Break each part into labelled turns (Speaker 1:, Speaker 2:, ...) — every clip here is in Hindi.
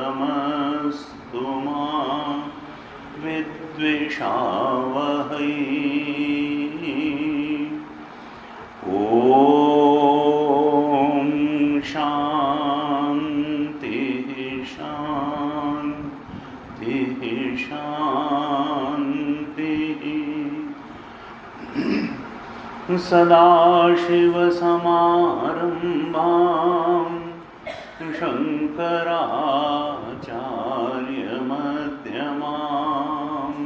Speaker 1: तमस्तु मा विद्विषावहै। ॐ शान्ति शान्ति शान्तिः। सदाशिवसमारम्भां शङ्कराचार्यमध्यमाम्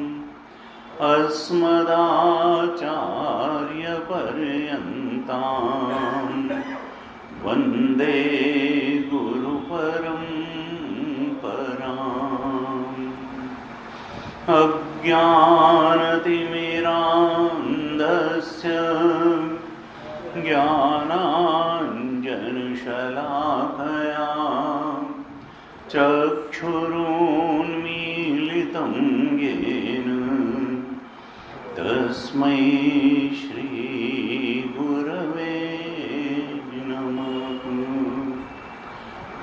Speaker 1: अस्मदाचार्यपर्यन्तां वन्दे गुरुपरम्पराम्। अज्ञानतिमिरान्धस्य ज्ञानाञ्जनशलाकया चक्षुरुन्मीलितं येन तस्मै श्रीगुरवे नमः।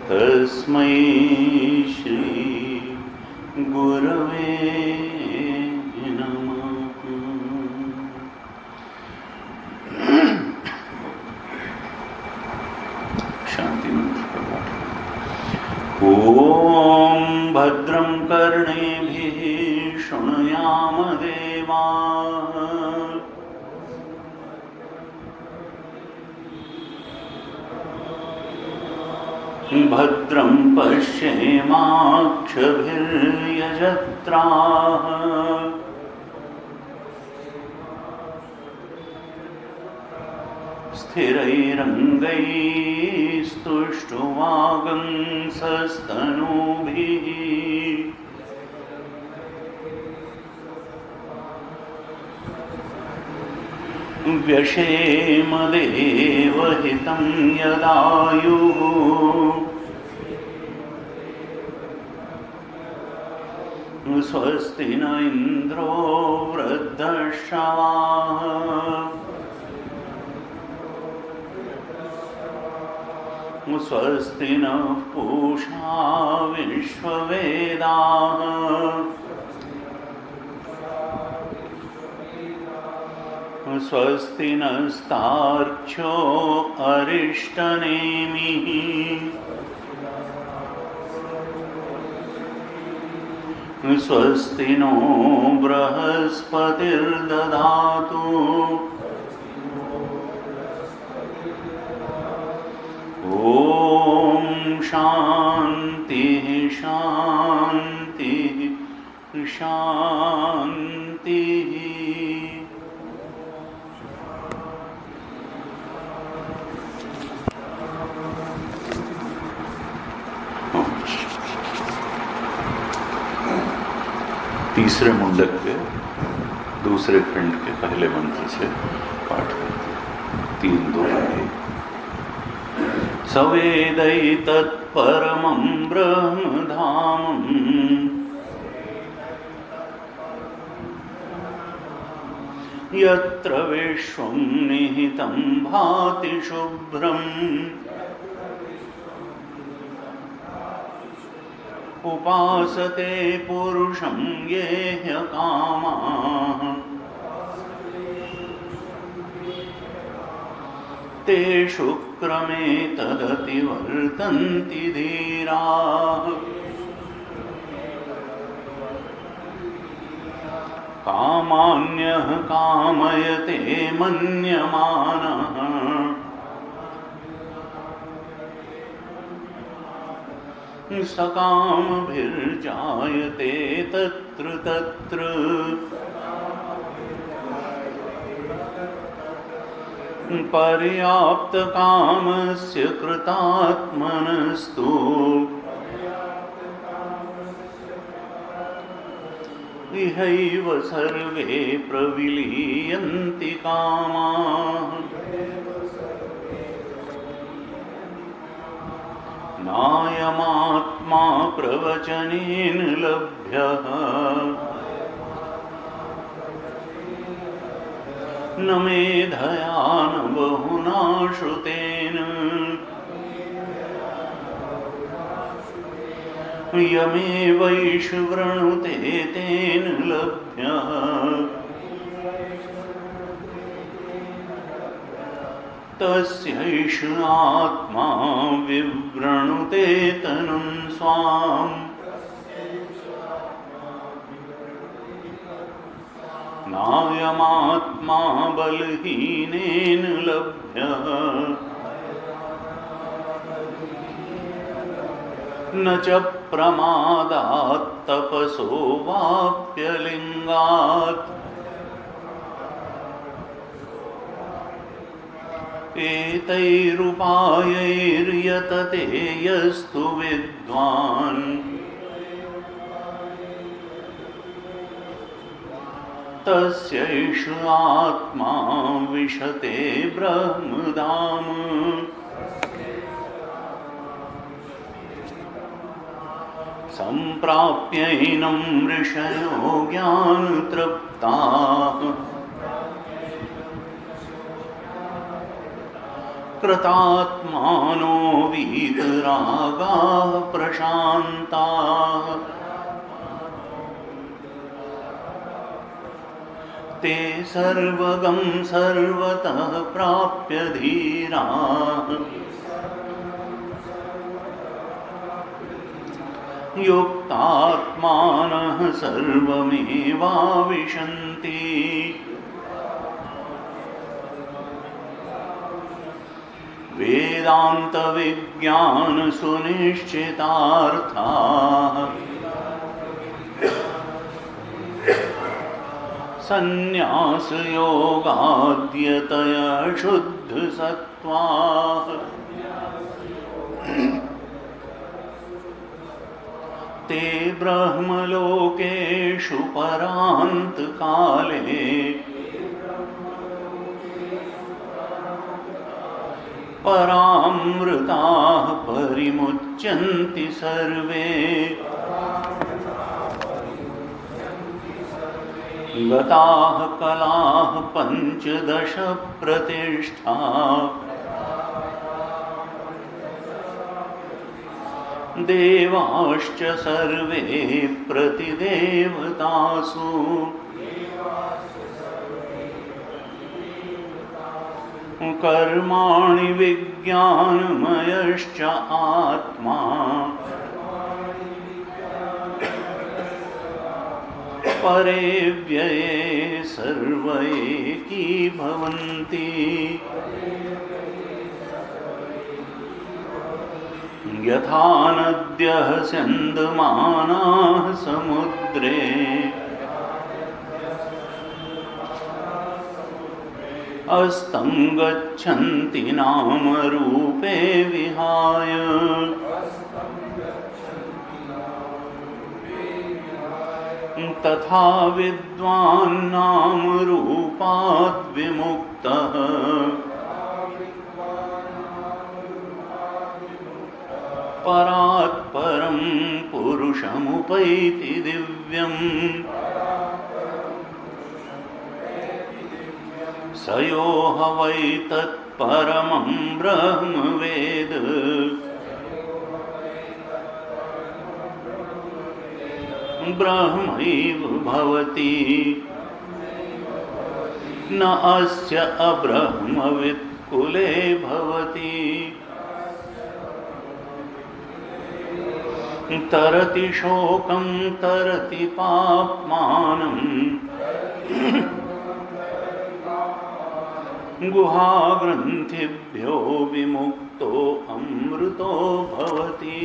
Speaker 1: तस्मै श्रीगुरवे नमः। शांति मंत्र। ॐ भद्रं कर्णेभिः शृणुयाम देवाः। भद्रं पश्येमाक्षभिर्यजत्राः। स्थिरैरङ्गैस्तुष्टुवागंसस्तनूभिः व्यशेमदेवहितं यदायुः। स्वस्ति न इन्द्रो वृद्धश्रवाः। स्वस्ति नः पूषा विश्ववेदाः। स्वस्ति नस्तार्क्ष्यो अरिष्टनेमिः। स्वस्ति नो बृहस्पतिर्दधातु। ॐ शान्ति शान्ति शान्तिः। तीसरे मुंडक के दूसरे खंड के पहले मंत्र से पाठ करते हैं। 3-2 सवेदैतत्परमं ब्रह्मधामम् यत्र विश्वं निहितं भाति शुभ्रम् उपासते पुरुषं ये ह्यकामाः तेषु क्रमे तदतिवर्तन्ति धीराः। कामान्यः कामयते मन्यमानः सकामभिर्जायते तत्र तत्र। पर्याप्तकामस्य कृतात्मनस्तु इहैव सर्वे प्रविलीयन्ति कामाः। नायमात्मा प्रवचनेन लभ्यः न मेधया न बहुना श्रुतेन। यमेवैष वृणुते तेन लभ्यः तस्यैष आत्मा विवृणुते तनुं स्वाम् नायमात्मा बलहीनेन लभ्यः न च प्रमादात् तपसो वाप्यलिङ्गात् एतैरुपायैर्यतते यस्तु विद्वान् तस्यैष आत्मा विशते ब्रह्मधाम सम्प्राप्यैनं ऋषयो ज्ञानतृप्ताः कृतात्मानो वीतरागाः प्रशान्ताः ते सर्वगं सर्वतः प्राप्य धीराः युक्तात्मानः सर्वमेवाविशन्ति वेदान्तविज्ञानसुनिश्चितार्थाः संन्यासयोगाद्यतया शुद्धसत्त्वाः ते ब्रह्मलोकेषु परान्तकाले परामृताः परिमुच्यन्ति सर्वे गताः कलाः पञ्चदश प्रतिष्ठा देवाश्च सर्वे प्रतिदेवतासु कर्माणि विज्ञानमयश्च आत्मा परे व्यये सर्व एकी भवन्ति यथा नद्यः स्यन्दमानाः समुद्रे अस्तं गच्छन्ति नामरूपे विहाय तथा विद्वान् नामरूपाद् विमुक्तः परात् परं पुरुषमुपैति दिव्यम् स यो ह वै तत्परमं ब्रह्म वेद ब्रह्मैव भवति न अस्य अब्रह्मवित् कुले भवति तरति शोकं तरति पाप्मानं गुहाग्रन्थिभ्यो विमुक्तो अमृतो भवति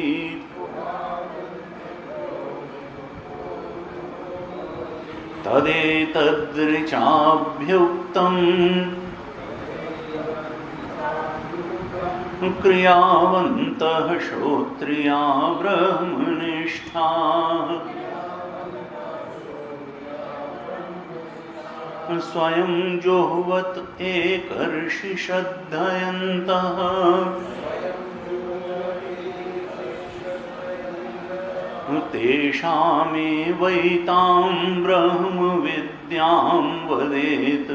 Speaker 1: तदेतदृचाभ्युक्तम् क्रियावन्तः श्रोत्रिया ब्रह्मनिष्ठाः स्वयं जोहवत एकर्षि श्रद्धयन्तः तेषामेवैतां ब्रह्म विद्यां वदेत्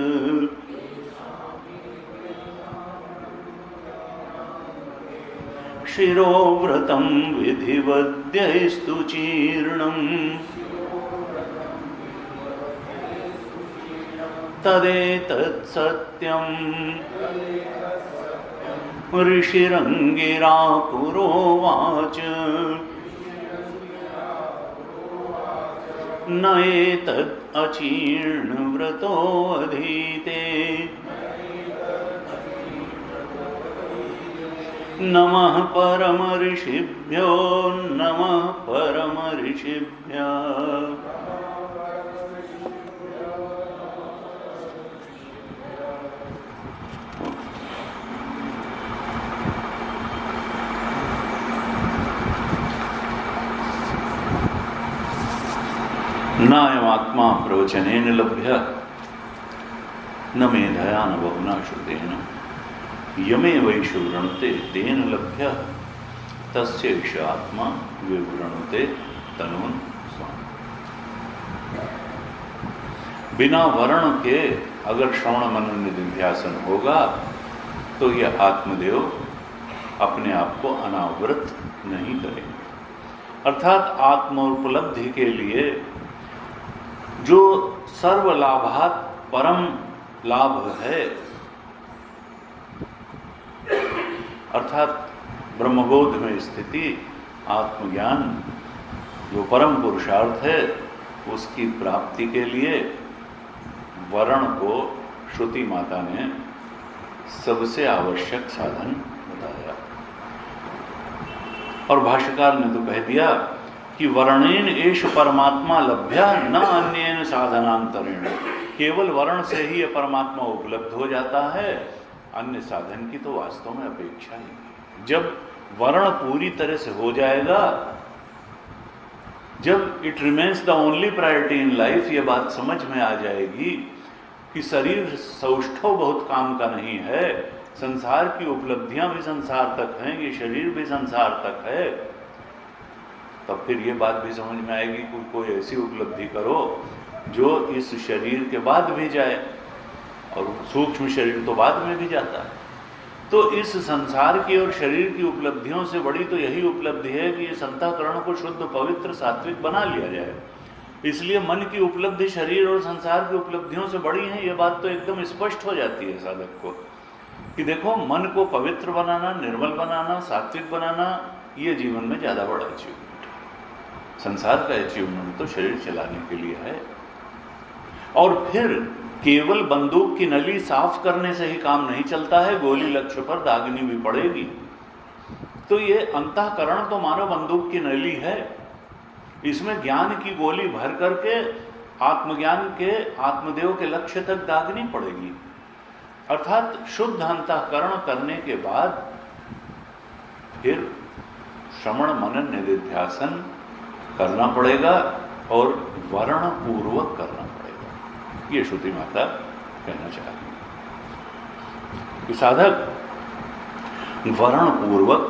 Speaker 1: शिरोव्रतं विधिवद्यैस्तु चीर्णम् तदेतत् सत्यम् ऋषिरङ्गिरा पुरोवाच न एतद् अचीर्णव्रतोऽधीते नमः परमऋषिभ्यो नमः परमऋषिभ्यः। नायमात्मा प्रवचनेन लभ्य न मेधया न बहुना श्रुतेन यमे वैषु वृणुते तेन लभ्य तस्यैष आत्मा विवृणुते तनून् स्वामी। बिना वर्ण के अगर श्रवण मनन निधिध्यासन होगा तो यह आत्मदेव अपने आप को अनावृत नहीं करेंगे। अर्थात आत्मोपलब्धि के लिए जो सर्वलाभात परम लाभ है, अर्थात ब्रह्मबोध में स्थिति, आत्मज्ञान जो परम पुरुषार्थ है, उसकी प्राप्ति के लिए वर्ण को श्रुति माता ने सबसे आवश्यक साधन बताया। और भाष्यकार ने तो कह दिया कि वर्णेन एष परमात्मा लभ्या न अन्येन साधनांतरेण। केवल वर्ण से ही यह परमात्मा उपलब्ध हो जाता है, अन्य साधन की तो वास्तव में अपेक्षा ही नहीं। जब वर्ण पूरी तरह से हो जाएगा, जब it remains the only priority in life, ये बात समझ में आ जाएगी कि शरीर सौष्ठव बहुत काम का नहीं है, संसार की उपलब्धियां भी संसार तक हैं, ये शरीर भी संसार तक है, तब फिर ये बात भी समझ में आएगी कि कोई ऐसी उपलब्धि करो जो इस शरीर के बाद भी जाए, और सूक्ष्म शरीर तो बाद में भी जाता है। तो इस संसार की और शरीर की उपलब्धियों से बड़ी तो यही उपलब्धि है कि इस अंतःकरण को शुद्ध पवित्र सात्विक बना लिया जाए। इसलिए मन की उपलब्धि शरीर और संसार की उपलब्धियों से बड़ी है, ये बात तो एकदम स्पष्ट हो जाती है साधक को कि देखो, मन को पवित्र बनाना, निर्मल बनाना, सात्विक बनाना, ये जीवन में ज़्यादा बड़ा अचीवमेंट है। संसार का अचीवमेंट तो शरीर चलाने के लिए है। और फिर केवल बंदूक की नली साफ करने से ही काम नहीं चलता है, गोली लक्ष्य पर दागनी भी पड़ेगी। तो ये अंतःकरण तो मानो बंदूक की नली है, इसमें ज्ञान की गोली भर करके आत्मज्ञान के, आत्मदेव के लक्ष्य तक दागनी पड़ेगी। अर्थात शुद्ध अंतःकरण करने के बाद फिर श्रवण मनन निधिध्यासन करना पड़ेगा और वर्ण पूर्वक करना पड़ेगा। ये श्रुति माता कहना चाहती है कि साधक वर्ण पूर्वक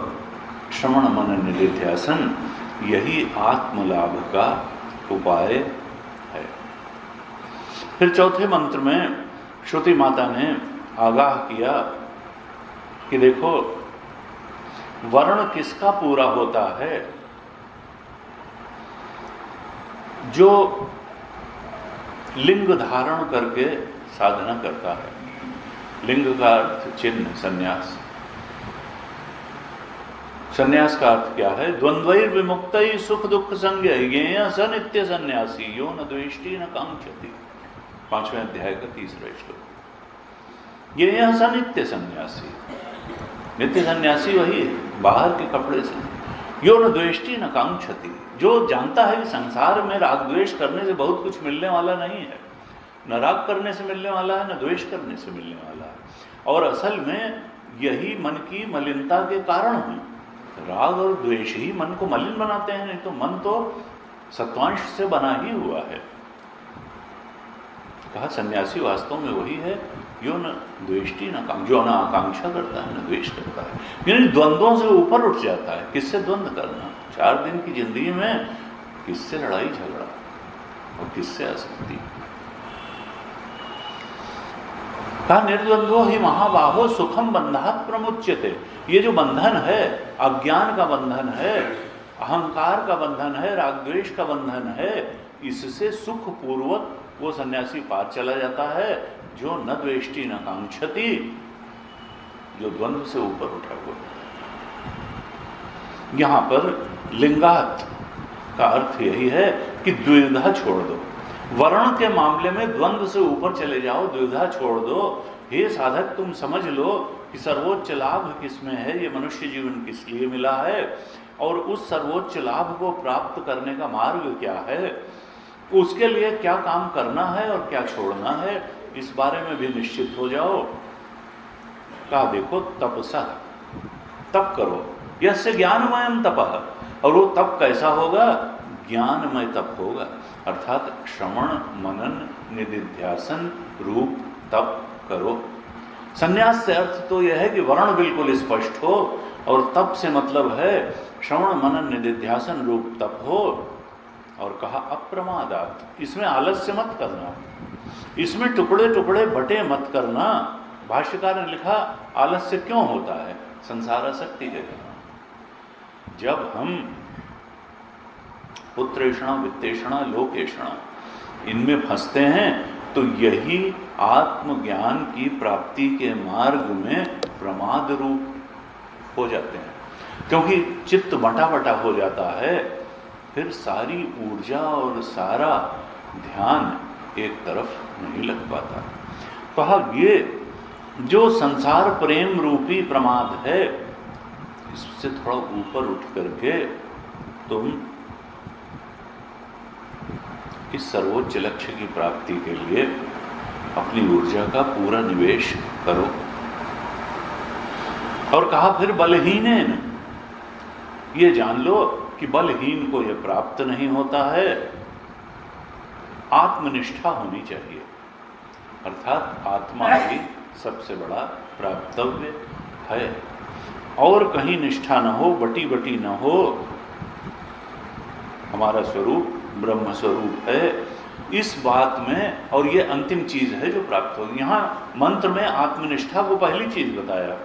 Speaker 1: श्रवण मनन निधिध्यासन यही आत्मलाभ का उपाय है। फिर चौथे मंत्र में श्रुति माता ने आगाह किया कि देखो, वर्ण किसका पूरा होता है? जो लिंग धारण करके साधना करता है। लिंग का अर्थ चिन्ह, संन्यास। संन्यास का अर्थ क्या है? द्वंद्वैर विमुक्तैः सुख दुख संज्ञैः ज्ञेय स नित्य सन्यासी यो न द्वेष्टि न कांक्षति। 5वें अध्याय का 3रा श्लोक। ज्ञेय स नित्य सन्यासी। नित्य सन्यासी वही है, बाहर के कपड़े से। यो न द्वेष्टि न कांक्षति, जो जानता है कि संसार में राग द्वेष करने से बहुत कुछ मिलने वाला नहीं है। न राग करने से मिलने वाला है, न द्वेष करने से मिलने वाला है। और असल में यही मन की मलिनता के कारण है। राग और द्वेष ही मन को मलिन बनाते हैं, नहीं तो मन तो सत्वांश से बना ही हुआ है। कहा सन्यासी वास्तव में वही है यो न द्वेष्टि न कांक्षा, जो न आकांक्षा करता है न द्वेष करता है, यानी द्वंद्वों से ऊपर उठ जाता है। किससे द्वंद्व करना? 4 दिन की जिंदगी में किससे लड़ाई झगड़ा और किससे आसक्ति? कहा निर्द्वंद्वो ही महाबाहो सुखम बंधात प्रमुच्यते। ये जो बंधन है, अज्ञान का बंधन है, अहंकार का बंधन है, राग द्वेष का बंधन है, इससे सुख पूर्वक वो सन्यासी पार चला जाता है, जो न द्वेष्टि न कांक्षति, जो द्वंद्व से ऊपर उठा हुआ। यहां पर लिंगात का अर्थ यही है कि द्विधा छोड़ दो। वर्ण के मामले में द्वंद्व से ऊपर चले जाओ, द्विधा छोड़ दो। हे साधक, तुम समझ लो कि सर्वोच्च लाभ किसमें है, ये मनुष्य जीवन किस लिए मिला है, और उस सर्वोच्च लाभ को प्राप्त करने का मार्ग क्या है, उसके लिए क्या काम करना है और क्या छोड़ना है, इस बारे में भी निश्चित हो जाओ। कहा देखो तपसा, तप करो, यस्य ज्ञानमयम तपः, और वो तप कैसा होगा, ज्ञानमय तप होगा, अर्थात श्रवण मनन निदिध्यासन रूप तप करो। संन्यास से अर्थ तो यह है कि वर्ण बिल्कुल स्पष्ट हो, और तप से मतलब है श्रवण मनन निदिध्यासन रूप तप हो। और कहा अप्रमादात, इसमें आलस्य मत करना, इसमें टुकड़े टुकड़े बटे मत करना। भाष्यकार ने लिखा आलस्य क्यों होता है, संसार आसक्ति के कारण। जब हम पुत्रेषणा वित्तेषणा लोकेषणा इनमें फंसते हैं, तो यही आत्मज्ञान की प्राप्ति के मार्ग में प्रमाद रूप हो जाते हैं। क्योंकि चित्त बटा बटा हो जाता है, फिर सारी ऊर्जा और सारा ध्यान एक तरफ नहीं लग पाता। कहा ये जो संसार प्रेम रूपी प्रमाद है, इससे थोड़ा ऊपर उठ करके तुम इस सर्वोच्च लक्ष्य की प्राप्ति के लिए अपनी ऊर्जा का पूरा निवेश करो। और कहा फिर बलहीन, ये जान लो कि बलहीन को यह प्राप्त नहीं होता है, आत्मनिष्ठा होनी चाहिए, अर्थात आत्मा ही सबसे बड़ा प्राप्तव्य है, और कहीं निष्ठा न हो, बटी बटी न हो। हमारा स्वरूप ब्रह्म स्वरूप है, इस बात में, और ये अंतिम चीज है जो प्राप्त होगी। यहाँ मंत्र में आत्मनिष्ठा को पहली चीज बताया,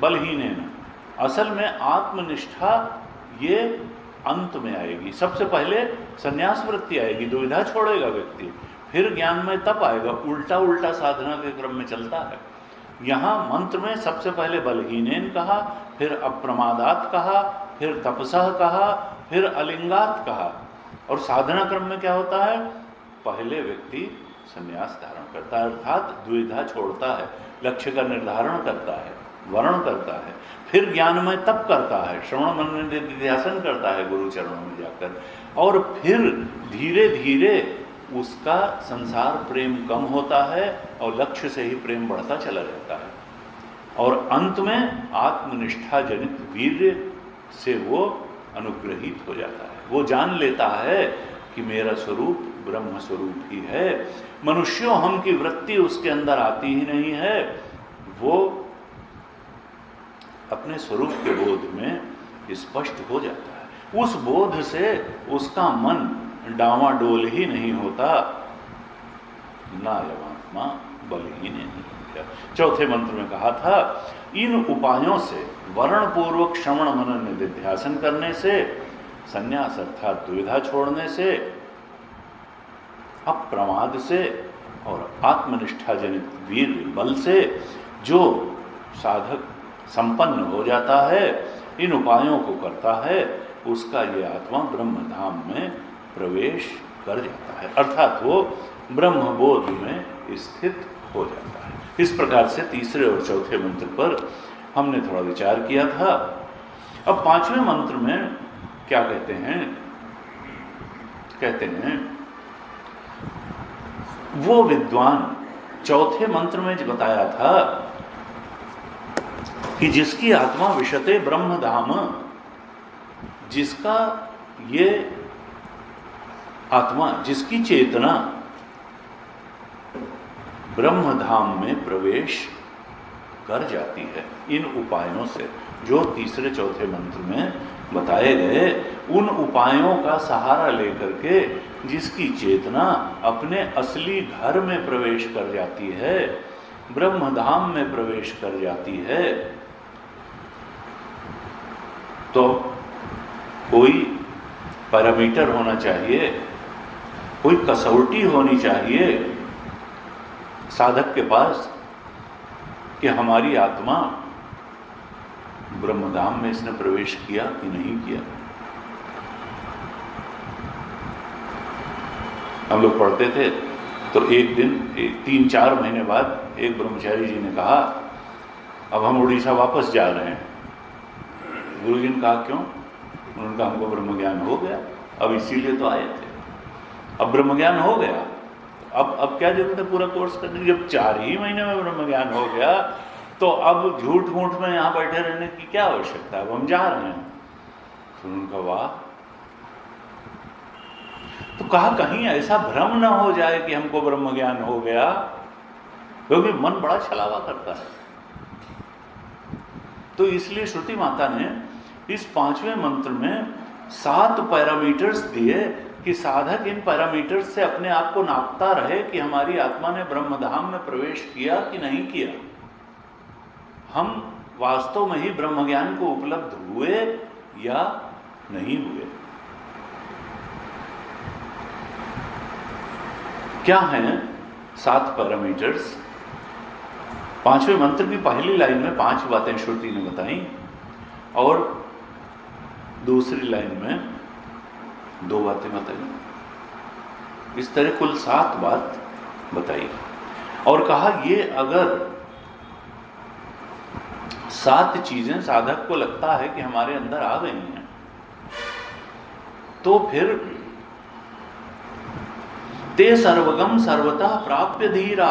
Speaker 1: बलहीन न, असल में आत्मनिष्ठा ये अंत में आएगी। सबसे पहले संन्यास वृत्ति आएगी, दुविधा छोड़ेगा व्यक्ति, फिर ज्ञान में तप आएगा, उल्टा उल्टा साधना के क्रम में चलता है। यहाँ मंत्र में सबसे पहले बलहीनेन कहा, फिर अप्रमादात कहा, फिर तपसः कहा, फिर अलिंगात कहा। और साधना क्रम में क्या होता है, पहले व्यक्ति संन्यास धारण करता है, अर्थात द्विधा छोड़ता है, लक्ष्य का निर्धारण करता है, वर्ण करता है, फिर ज्ञानमय तप करता है, श्रवण मनन निदिध्यासन करता है गुरु चरणों में जाकर, और फिर धीरे धीरे उसका संसार प्रेम कम होता है और लक्ष्य से ही प्रेम बढ़ता चला जाता है, और अंत में आत्मनिष्ठा जनित वीर्य से वो अनुग्रहित हो जाता है। वो जान लेता है कि मेरा स्वरूप ब्रह्म स्वरूप ही है। मनुष्यों हम की वृत्ति उसके अंदर आती ही नहीं है, वो अपने स्वरूप के बोध में स्पष्ट हो जाता है। उस बोध से उसका मन डावाडोल ही नहीं होता, नायवात्मा बलहीन नहीं। चौथे मंत्र में कहा था, इन उपायों से वर्ण पूर्वक श्रवण मनन निदिध्यासन करने से, संन्यास अर्थात दुविधा छोड़ने से, अप्रमाद से और आत्मनिष्ठा जनित वीर बल से जो साधक संपन्न हो जाता है, इन उपायों को करता है, उसका ये आत्मा ब्रह्म धाम में प्रवेश कर जाता है, अर्थात वो ब्रह्मबोध में स्थित हो जाता है। इस प्रकार से तीसरे और चौथे मंत्र पर हमने थोड़ा विचार किया था। अब पांचवें मंत्र में क्या कहते हैं, कहते हैं वो विद्वान, चौथे मंत्र में जो बताया था कि जिसकी आत्मा विशते ब्रह्म धाम, जिसका ये आत्मा, जिसकी चेतना ब्रह्म धाम में प्रवेश कर जाती है इन उपायों से, जो तीसरे चौथे मंत्र में बताए गए, उन उपायों का सहारा लेकर के जिसकी चेतना अपने असली घर में प्रवेश कर जाती है, ब्रह्मधाम में प्रवेश कर जाती है, तो कोई पैरामीटर होना चाहिए, कोई कसौटी होनी चाहिए साधक के पास कि हमारी आत्मा ब्रह्मधाम में इसने प्रवेश किया कि नहीं किया। हम लोग पढ़ते थे तो एक दिन 3-4 महीने बाद एक ब्रह्मचारी जी ने कहा अब हम उड़ीसा वापस जा रहे हैं। गुरु जी ने कहा क्यों? उन्होंने कहा हमको ब्रह्म ज्ञान हो गया, अब इसीलिए तो आए थे, अब ब्रह्म ज्ञान हो गया, अब क्या जरूरत है पूरा कोर्स करने की? जब 4 ही महीने में ब्रह्म ज्ञान हो गया तो अब झूठ मूठ में यहाँ बैठे रहने की क्या आवश्यकता है, अब हम जा रहे हैं। तो उनका वाह। तो कहा कहीं ऐसा भ्रम ना हो जाए कि हमको ब्रह्म ज्ञान हो गया, क्योंकि मन बड़ा छलावा करता है। तो इसलिए श्रुति माता ने इस 5वें मंत्र में 7 पैरामीटर्स दिए कि साधक इन पैरामीटर्स से अपने आप को नापता रहे कि हमारी आत्मा ने ब्रह्मधाम में प्रवेश किया कि नहीं किया, हम वास्तव में ही ब्रह्म ज्ञान को उपलब्ध हुए या नहीं हुए। क्या हैं 7 पैरामीटर्स? 5वें मंत्र की पहली लाइन में 5 बातें श्रुति ने बताई और दूसरी लाइन में 2 बातें बताई। इस तरह कुल 7 बात बताई और कहा ये अगर 7 चीजें साधक को लगता है कि हमारे अंदर आ गई हैं, तो फिर ते सर्वगम सर्वतः प्राप्य धीरा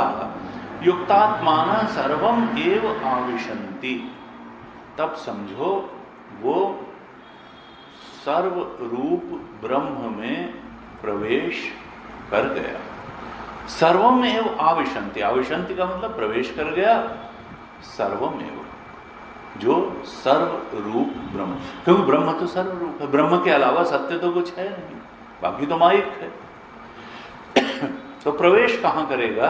Speaker 1: युक्तात्माना सर्वम एव आविशन्ति। तब समझो वो सर्व रूप ब्रह्म में प्रवेश कर गया। सर्वम एव आविशन्ति, आविशन्ति का मतलब प्रवेश कर गया। सर्वम एव, जो सर्व रूप ब्रह्म, क्योंकि ब्रह्म तो सर्व रूप है, ब्रह्म के अलावा सत्य तो कुछ है नहीं, बाकी तो माइक है। तो प्रवेश कहां करेगा?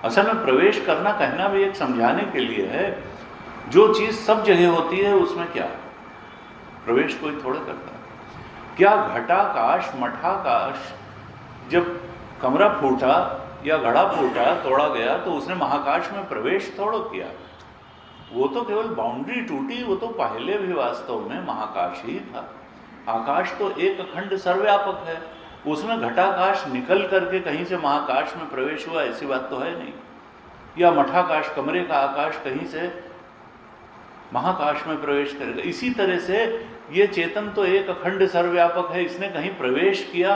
Speaker 1: असल में प्रवेश करना कहना भी एक समझाने के लिए है। जो चीज सब जगह होती है उसमें क्या प्रवेश कोई थोड़ा करता है। क्या घटाकाश मठाकाश जब कमरा फूटा या घड़ा फूटा तोड़ा गया तो उसने महाकाश में प्रवेश थोड़ा किया, वो तो केवल बाउंड्री टूटी, वो तो पहले भी वास्तव में महाकाश ही था। आकाश तो एक अखंड सर्वव्यापक है, उसमें घटाकाश निकल करके कहीं से महाकाश में प्रवेश हुआ ऐसी बात तो है नहीं। या मठाकाश कमरे का आकाश कहीं से महाकाश में प्रवेश करेगा। इसी तरह से ये चेतन तो एक अखंड सर्वव्यापक है, इसने कहीं प्रवेश किया,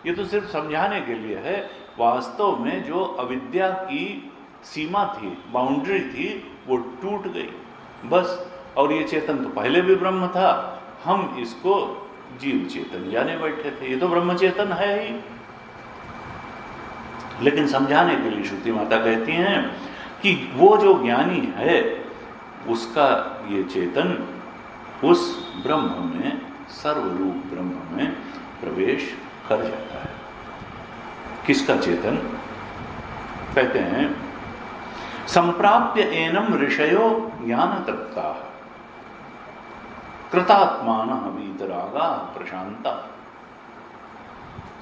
Speaker 1: ये तो सिर्फ समझाने के लिए है। वास्तव में जो अविद्या की सीमा थी, बाउंड्री थी, वो टूट गई बस। और ये चेतन तो पहले भी ब्रह्म था, हम इसको जीव चेतन जाने बैठे थे, ये तो ब्रह्म चेतन है ही। लेकिन समझाने के लिए श्रुति माता कहती हैं कि वो जो ज्ञानी है उसका ये चेतन उस ब्रह्म में, सर्वरूप ब्रह्म में प्रवेश कर जाता है। किसका चेतन? कहते हैं संप्राप्य एनम ऋषयो ज्ञान तृप्ता कृतात्मान वीतरागा प्रशांता।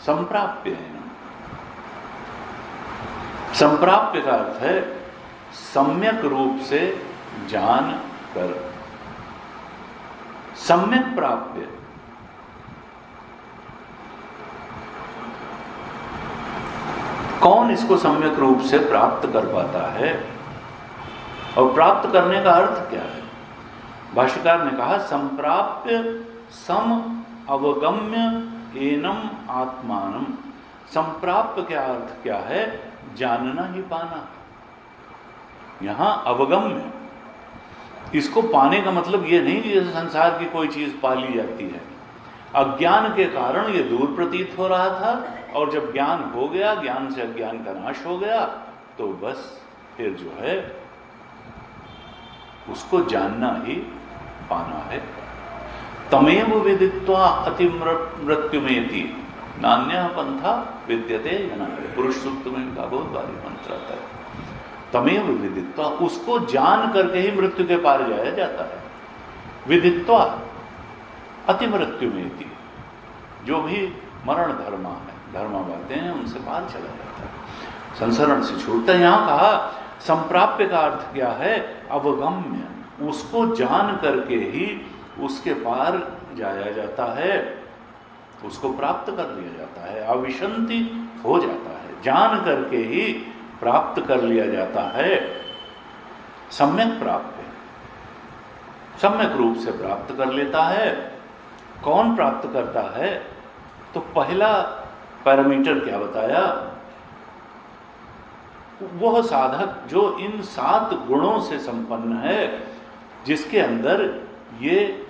Speaker 1: संप्राप्य एनम, संप्राप्य का अर्थ है सम्यक रूप से जान कर, सम्यक प्राप्य। कौन इसको सम्यक रूप से प्राप्त कर पाता है और प्राप्त करने का अर्थ क्या है? भाष्यकार ने कहा संप्राप्य सम अवगम्य एनम आत्मानम। संप्राप्य का अर्थ क्या है? जानना ही पाना। यहां अवगम्य, इसको पाने का मतलब ये नहीं कि जैसे संसार की कोई चीज पा ली जाती है। अज्ञान के कारण ये दूर प्रतीत हो रहा था और जब ज्ञान हो गया, ज्ञान से अज्ञान का नाश हो गया, तो बस फिर जो है उसको जानना ही पाना है। तमेव विदित्वा अति मृत्युमेति नान्यः पंथा विद्यते जनाय। पुरुष सूक्त में इनका बहुत भारी मंत्र आता है। तमेव विदित्वा, उसको जान करके ही मृत्यु के पार जाया जाता है। विदित्वा अति मृत्यु में थी, जो भी मरण धर्मा बातें हैं उनसे पार चला जाता है, संसरण से छूटता है। यहां कहा संप्राप्य का अर्थ क्या है? अवगम्य, उसको जान करके ही उसके पार जाया जाता है, उसको प्राप्त कर लिया जाता है। अविशंति हो जाता है, जान करके ही प्राप्त कर लिया जाता है। सम्यक प्राप्त है, सम्यक रूप से प्राप्त कर लेता है। कौन प्राप्त करता है? तो पहला पैरामीटर क्या बताया? वह साधक जो इन 7 गुणों से संपन्न है, जिसके अंदर ये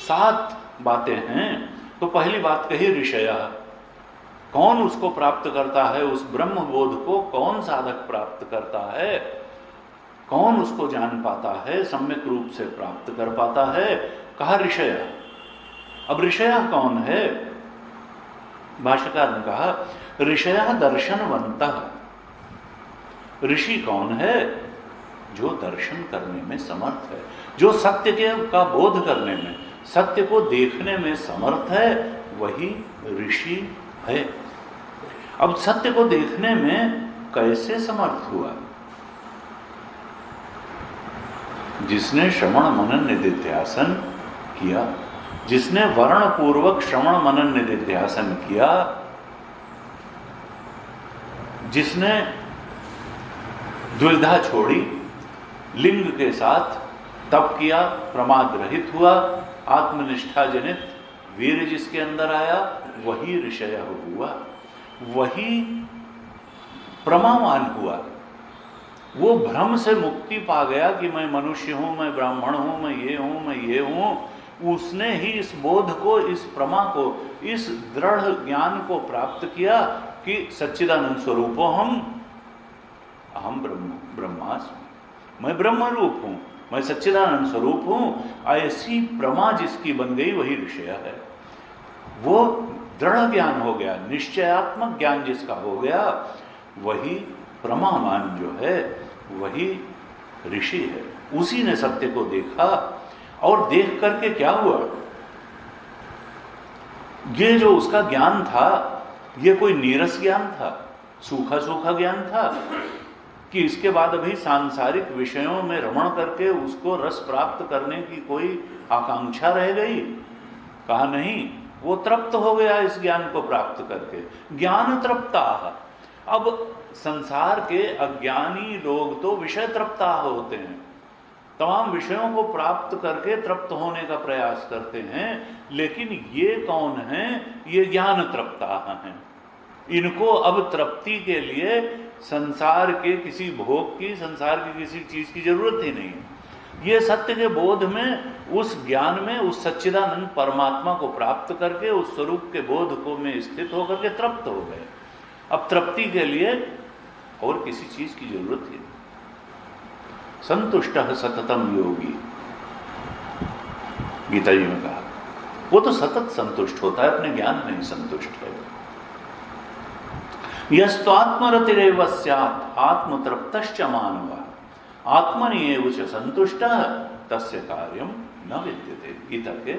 Speaker 1: 7 बातें हैं। तो पहली बात कही ऋषया, कौन उसको प्राप्त करता है? उस ब्रह्म बोध को कौन साधक प्राप्त करता है? कौन उसको जान पाता है, सम्यक रूप से प्राप्त कर पाता है? कहा ऋषया। अब ऋषया कौन है? भाष्यकार ने कहा ऋषया दर्शनवंतः। ऋषि कौन है? जो दर्शन करने में समर्थ है, जो सत्य का बोध करने में, सत्य को देखने में समर्थ है, वही ऋषि है। अब सत्य को देखने में कैसे समर्थ हुआ? जिसने श्रवण मनन निधिध्यासन किया, जिसने वर्ण पूर्वक श्रवण मनन निधिध्यासन किया, जिसने द्विधा छोड़ी, लिंग के साथ तप किया, प्रमाद रहित हुआ, आत्मनिष्ठा जनित वीर जिसके अंदर आया, वही ऋषय हुआ, वही प्रमावान हुआ। वो भ्रम से मुक्ति पा गया कि मैं मनुष्य हूं, मैं ब्राह्मण हूं, मैं ये हूं, मैं ये हूं। उसने ही इस बोध को, इस प्रमा को, इस दृढ़ ज्ञान को प्राप्त किया कि सच्चिदानंद स्वरूपो अहम ब्रह्मास्मि, मैं ब्रह्म रूप हूं, मैं सच्चिदानंद स्वरूप हूं। ऐसी प्रमा जिसकी बन गई वही ऋषय है। वो दृढ़ ज्ञान हो गया, निश्चयात्मक ज्ञान जिसका हो गया, वही प्रमावान जो है, वही ऋषि है। उसी ने सत्य को देखा, और देख करके क्या हुआ? ये जो उसका ज्ञान था, ये कोई नीरस ज्ञान था, सूखा सूखा ज्ञान था कि इसके बाद अभी सांसारिक विषयों में रमण करके उसको रस प्राप्त करने की कोई आकांक्षा रह गई? कहा नहीं, वो तृप्त हो गया इस ज्ञान को प्राप्त करके। ज्ञान तृप्ता। अब संसार के अज्ञानी लोग तो विषय तृप्ता होते हैं, तमाम विषयों को प्राप्त करके तृप्त होने का प्रयास करते हैं, लेकिन ये कौन है? ये ज्ञान तृप्ता हैं। इनको अब तृप्ति के लिए संसार के किसी भोग की, संसार की किसी चीज की जरूरत ही नहीं है। ये सत्य के बोध में, उस ज्ञान में, उस सच्चिदानंद परमात्मा को प्राप्त करके उस स्वरूप के बोध को में स्थित होकर के तृप्त हो गए। अब तृप्ति के लिए और किसी चीज की जरूरत ही नहीं। संतुष्टः सततम योगी, गीता जी में कहा, वो तो सतत संतुष्ट होता है, अपने ज्ञान में ही संतुष्ट है। यस्त्वात्मरतिरेव स्यात् आत्मतृप्तश्च मानवः आत्मन्येव च संतुष्टः तस्य कार्यम न विद्यते। गीता के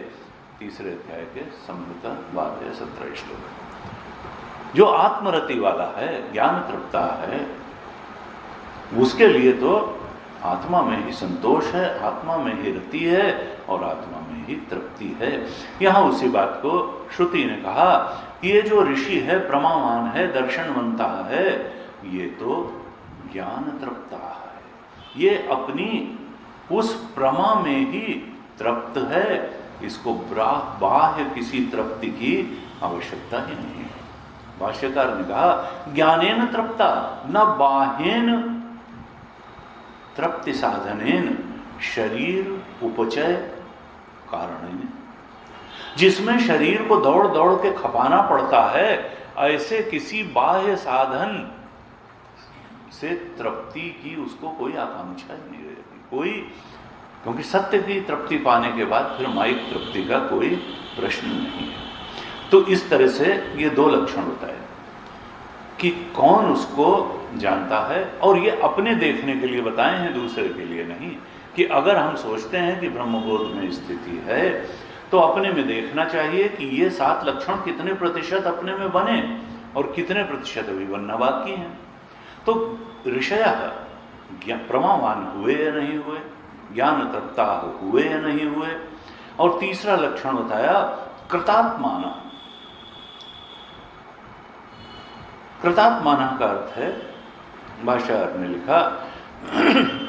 Speaker 1: 3 अध्याय के संहिता 12-17 श्लोक। जो आत्मरति वाला है, ज्ञान तृप्ता है, उसके लिए तो आत्मा में ही संतोष है, आत्मा में ही रति है और आत्मा में ही तृप्ति है। यहां उसी बात को श्रुति ने कहा, ये जो ऋषि है, प्रमावान है, दर्शनवंता है, ये तो ज्ञान तृप्ता है, ये अपनी उस प्रमा में ही तृप्त है, इसको बाह्य किसी तृप्ति की आवश्यकता ही नहीं है। भाष्यकार ने कहा ज्ञानेन तृप्ता न बाह्येन तृप्ति साधनेन शरीर उपचय कारणेन। जिसमें शरीर को दौड़ दौड़ के खपाना पड़ता है, ऐसे किसी बाह्य साधन से तृप्ति की उसको कोई आकांक्षा ही नहीं रहेगी कोई, क्योंकि सत्य की तृप्ति पाने के बाद फिर माइक तृप्ति का कोई प्रश्न नहीं है। तो इस तरह से ये 2 लक्षण होता है कि कौन उसको जानता है, और ये अपने देखने के लिए बताए हैं, दूसरे के लिए नहीं। कि अगर हम सोचते हैं कि ब्रह्मबोध में स्थिति है तो अपने में देखना चाहिए कि ये 7 लक्षण कितने प्रतिशत अपने में बने और कितने प्रतिशत अभी बनना बाकी हैं। तो ऋषय प्रमावान हुए या नहीं हुए, ज्ञान तृप्ता हुए या नहीं हुए, और तीसरा लक्षण बताया कृतात्मान। कृतात्मान का अर्थ है, भाष्यकार ने लिखा,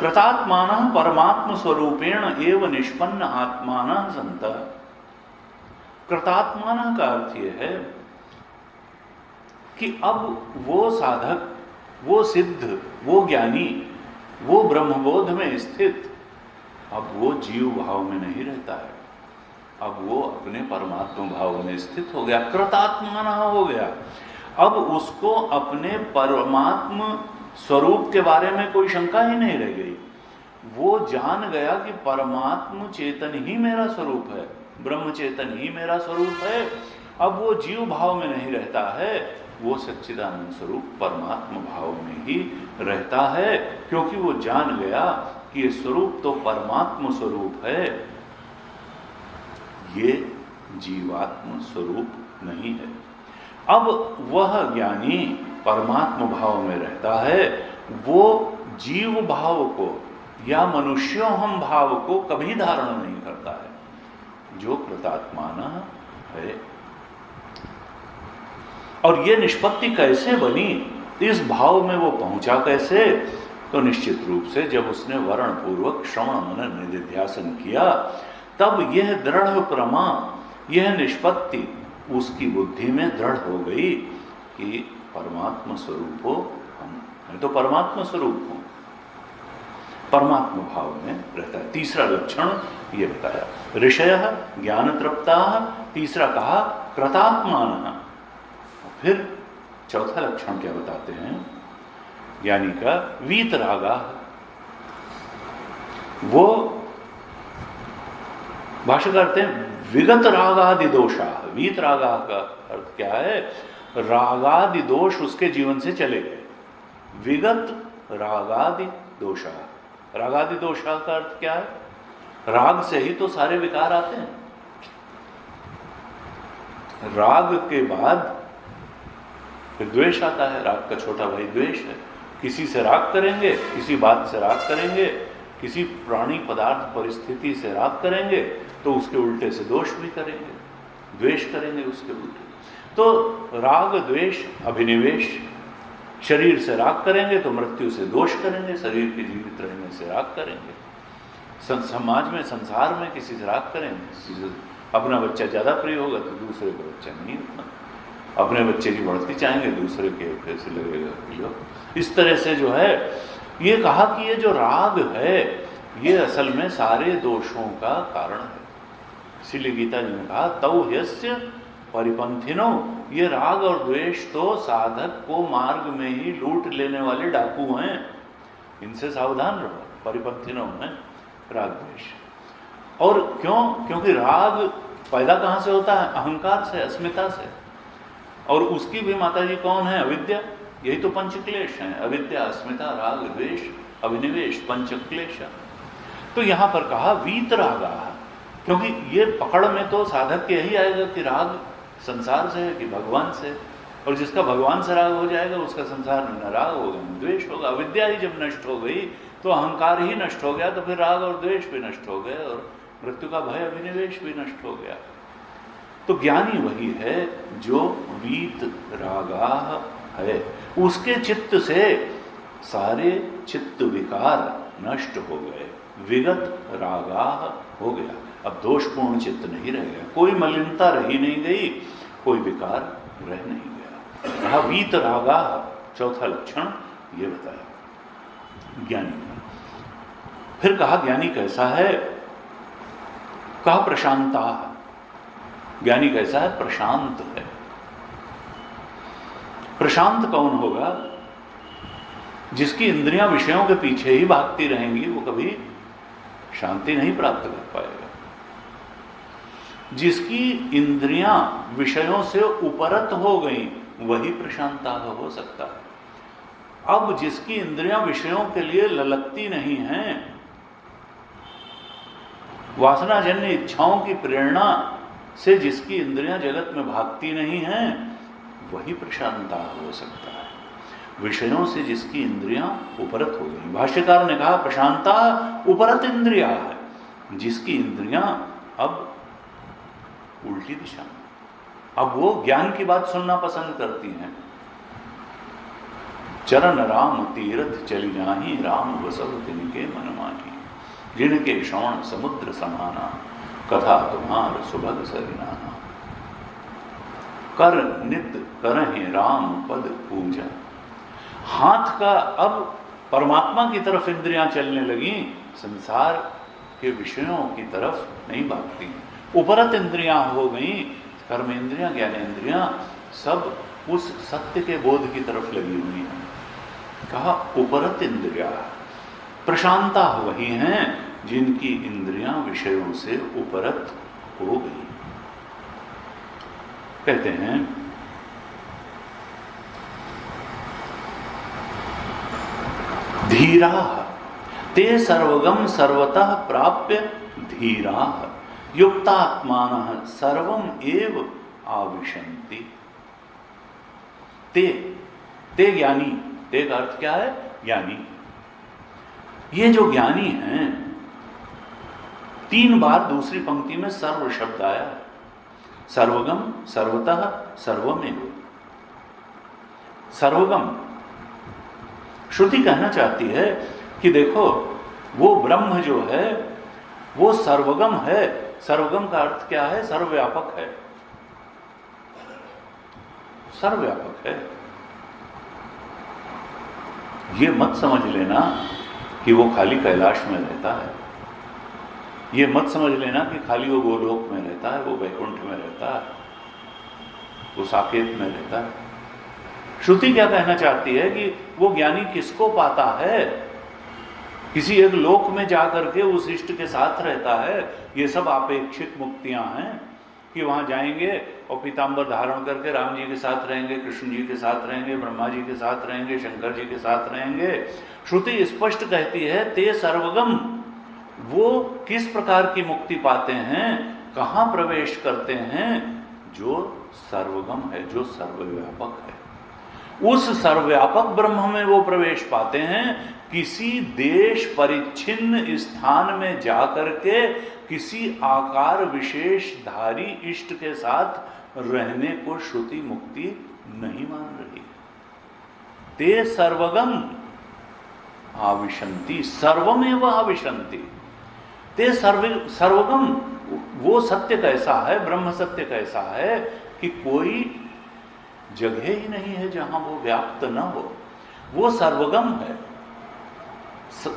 Speaker 1: कृतात्मान परमात्म स्वरूपेण एव निष्पन्न आत्मान संत। कृतात्मान का अर्थ यह है कि अब वो साधक, वो सिद्ध, वो ज्ञानी, वो ब्रह्मबोध में स्थित, अब वो जीव भाव में नहीं रहता है, अब वो अपने परमात्मा भाव में स्थित हो गया, कृतात्मान हो गया। अब उसको अपने परमात्म स्वरूप के बारे में कोई शंका ही नहीं रह गई। वो जान गया कि परमात्म चेतन ही मेरा स्वरूप है, ब्रह्म चेतन ही मेरा स्वरूप है। अब वो जीव भाव में नहीं रहता है, वो सच्चिदानंद स्वरूप परमात्मा भाव में ही रहता है, क्योंकि वो जान गया कि ये स्वरूप तो परमात्मा स्वरूप है, ये जीवात्म स्वरूप नहीं है। अब वह ज्ञानी परमात्मा भाव में रहता है, वो जीव भाव को या मनुष्यों हम भाव को कभी धारण नहीं करता है, जो कृतात्मान है। और ये निष्पत्ति कैसे बनी, इस भाव में वो पहुंचा कैसे, तो निश्चित रूप से जब उसने वर्ण पूर्वक श्रवण मनन निधिध्यासन किया, तब यह दृढ़ प्रमा, यह निष्पत्ति उसकी बुद्धि में दृढ़ हो गई कि परमात्मा स्वरूप हो, मैं तो परमात्मा स्वरूप हूं, परमात्मा भाव में रहता है। तीसरा लक्षण ये बताया, ऋषय ज्ञान तृप्ता, तीसरा कहा कृतात्मान। फिर चौथा लक्षण क्या बताते हैं ज्ञानी का, वीतरागा। वो भाष्य करते हैं विगत रागादि दोषा। वीतरागा का अर्थ क्या है, रागादि दोष उसके जीवन से चले गए। विगत रागादि दोषा, रागादि दोषा का अर्थ क्या है, राग से ही तो सारे विकार आते हैं। राग के बाद फिर द्वेष आता है, राग का छोटा भाई द्वेष है। किसी से राग करेंगे, किसी बात से राग करेंगे, किसी प्राणी पदार्थ परिस्थिति से राग करेंगे तो उसके उल्टे से दोष भी करेंगे, द्वेष करेंगे उसके उल्टे। तो राग द्वेष अभिनिवेश, शरीर से राग करेंगे तो मृत्यु से दोष करेंगे, शरीर के जीवित रहने से राग करेंगे। समाज में, संसार में किसी से राग करेंगे, किसी से अपना बच्चा ज़्यादा प्रिय होगा तो दूसरे का बच्चा नहीं उतना, अपने बच्चे की बढ़ती चाहेंगे, दूसरे के कैसे लगेगा कि इस तरह से जो है। ये कहा कि ये जो राग है ये असल में सारे दोषों का कारण है। इसीलिए गीता जी ने कहा तौ ह्यस्य परिपंथिनो, ये राग और द्वेष तो साधक को मार्ग में ही लूट लेने वाले डाकू हैं, इनसे सावधान रहो। परिपंथिनो में राग द्वेष। और क्यों? क्योंकि राग पैदा कहां से होता है, अहंकार से, अस्मिता से। और उसकी भी माता जी कौन है, अविद्या। यही तो पंचक्लेश हैं, अविद्या, अस्मिता, राग, द्वेष, अभिनिवेश, पंचक्लेश। तो यहां पर कहा वीतरागा, क्योंकि ये पकड़ में तो साधक के यही आएगा कि राग संसार से है कि भगवान से, और जिसका भगवान से राग हो जाएगा उसका संसार में न राग होगा न द्वेष होगा। अविद्या ही जब नष्ट हो गई तो अहंकार ही नष्ट हो गया, तो फिर राग और द्वेष भी नष्ट हो गए और मृत्यु का भय, अभिनिवेश भी नष्ट हो गया। तो ज्ञानी वही है जो वीत रागा है, उसके चित्त से सारे चित्त विकार नष्ट हो गए, विगत रागा हो गया। अब दोषपूर्ण चित्त नहीं रह गया, कोई मलिनता रही नहीं गई, कोई विकार रह नहीं गया। कहा वीत रागा, चौथा लक्षण ये बताया ज्ञानी का। फिर कहा ज्ञानी कैसा है, कहा प्रशांता। ज्ञानी कैसा है, प्रशांत है। प्रशांत कौन होगा, जिसकी इंद्रियां विषयों के पीछे ही भागती रहेंगी, वो कभी शांति नहीं प्राप्त कर पाएगा। जिसकी इंद्रियां विषयों से उपरत हो गई, वही प्रशांता हो सकता है। अब जिसकी इंद्रियां विषयों के लिए ललकती नहीं हैं, वासनाजन्य इच्छाओं की प्रेरणा से जिसकी इंद्रियां जगत में भागती नहीं हैं, वही प्रशांता हो सकता है। विषयों से जिसकी इंद्रियां उपरत हो गई, भाष्यकार ने कहा प्रशांता उपरत इंद्रिया है, जिसकी इंद्रियां अब उल्टी दिशा में, अब वो ज्ञान की बात सुनना पसंद करती हैं। चरण राम तीर्थ चली जाही, राम बसव तिनके मन माही, जिनके श्रवण समुद्र समाना, कथा तुम्हार सुभग सरिनाना। कर नित करहि राम पद पूजा, हाथ का अब परमात्मा की तरफ इंद्रियां चलने लगी, संसार के विषयों की तरफ नहीं भागती। उपरत इंद्रियां हो गई, कर्म इंद्रियां, ज्ञानेंद्रियां सब उस सत्य के बोध की तरफ लगी हुई हैं। कहा उपरत इंद्रिया, प्रशांता वही हैं जिनकी इंद्रियां विषयों से उपरत हो गई। कहते हैं धीरा ते सर्वगम सर्वतः प्राप्य धीरा युक्तात्मानः सर्वम एव आविशन्ति। ते ज्ञानी, ते का अर्थ क्या है? ज्ञानी। ये जो ज्ञानी हैं, 3 बार दूसरी पंक्ति में सर्व शब्द आया है। सर्वगम, सर्वतः, सर्वमेव। सर्वगम श्रुति कहना चाहती है कि देखो वो ब्रह्म जो है वो सर्वगम है। सर्वगम का अर्थ क्या है? सर्वव्यापक है, सर्वव्यापक है। ये मत समझ लेना कि वो खाली कैलाश में रहता है, ये मत समझ लेना कि खाली वो गोलोक में रहता है, वो वैकुंठ में रहता है, वो साकेत में रहता है। श्रुति क्या कहना चाहती है कि वो ज्ञानी किसको पाता है? किसी एक लोक में जाकर के उस इष्ट के साथ रहता है। ये सब आपेक्षिक मुक्तियां हैं कि वहां जाएंगे और पीतांबर धारण करके राम जी के साथ रहेंगे, कृष्ण जी के साथ रहेंगे, ब्रह्मा जी के साथ रहेंगे, शंकर जी के साथ रहेंगे। श्रुति स्पष्ट कहती है ते सर्वगम, वो किस प्रकार की मुक्ति पाते हैं, कहां प्रवेश करते हैं? जो सर्वगम है, जो सर्वव्यापक है, उस सर्वव्यापक ब्रह्म में वो प्रवेश पाते हैं। किसी देश परिच्छिन्न स्थान में जाकर के किसी आकार विशेष धारी इष्ट के साथ रहने को श्रुति मुक्ति नहीं मान रही। ते सर्वगम आविशन्ति, सर्वमेव आविशन्ति। ते सर्वगम, वो सत्य कैसा है, ब्रह्म सत्य कैसा है कि कोई जगह ही नहीं है जहां वो व्याप्त न हो। वो सर्वगम है,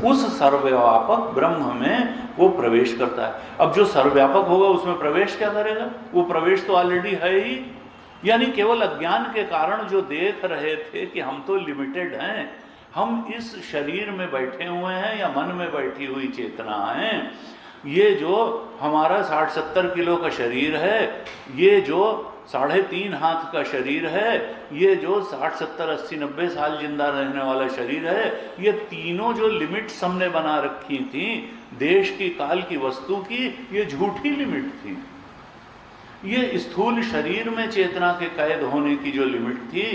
Speaker 1: उस सर्वव्यापक ब्रह्म में वो प्रवेश करता है। अब जो सर्वव्यापक होगा उसमें प्रवेश क्या करेगा? वो प्रवेश तो ऑलरेडी है ही। यानी केवल अज्ञान के कारण जो देख रहे थे कि हम तो लिमिटेड हैं, हम इस शरीर में बैठे हुए हैं या मन में बैठी हुई चेतना है, ये जो हमारा 60-70 किलो का शरीर है, ये जो 3.5 हाथ का शरीर है, ये जो 60-70-80-90 साल जिंदा रहने वाला शरीर है, ये तीनों जो लिमिट्स हमने बना रखी थी देश की, काल की, वस्तु की, ये झूठी लिमिट थी। ये स्थूल शरीर में चेतना के कैद होने की जो लिमिट थी,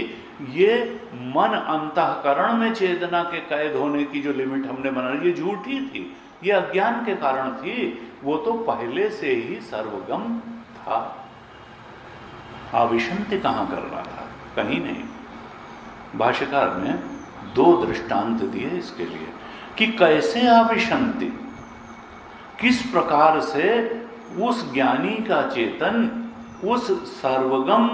Speaker 1: ये मन अंतःकरण में चेतना के कैद होने की जो लिमिट हमने बना, ये झूठी थी, ये अज्ञान के कारण थी। वो तो पहले से ही सर्वगम था। आविशन्ति कहां कर रहा था? कहीं नहीं। भाष्यकार ने 2 दृष्टांत दिए इसके लिए कि कैसे आविशन्ति, किस प्रकार से उस ज्ञानी का चेतन उस सर्वगम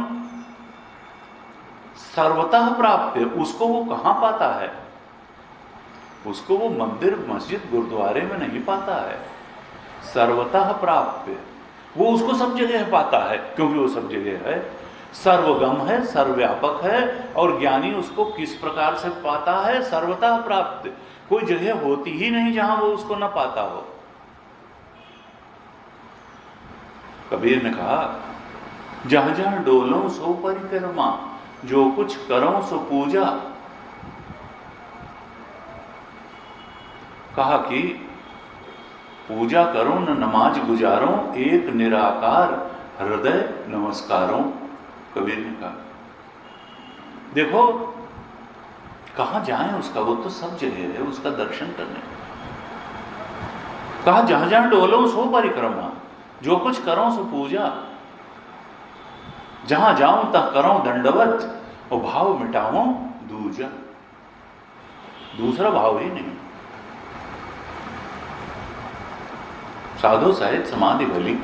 Speaker 1: सर्वतः प्राप्त, उसको वो कहां पाता है? उसको वो मंदिर, मस्जिद, गुरुद्वारे में नहीं पाता है। सर्वतः प्राप्त, वो उसको सब जगह पाता है क्योंकि वो सब जगह है, सर्वगम है, सर्वव्यापक है। और ज्ञानी उसको किस प्रकार से पाता है? सर्वतः प्राप्त। कोई जगह होती ही नहीं जहां वो उसको न पाता हो। कबीर ने कहा जहां जहां डोलो सो परिक्रमा, जो कुछ करो सो पूजा। कहा कि पूजा करो न नमाज गुजारो, एक निराकार हृदय नमस्कारों, कबीर ने कहा। देखो कहां जाएं उसका, वो तो सब जगह है उसका दर्शन करने। कहा जहां जहां डोलो सो परिक्रमा, जो कुछ करो सो पूजा, जहां जाऊं तह करो दंडवत, और भाव मिटाओ दूजा। दूसरा भाव ही नहीं। साधो सहित समाधि भली,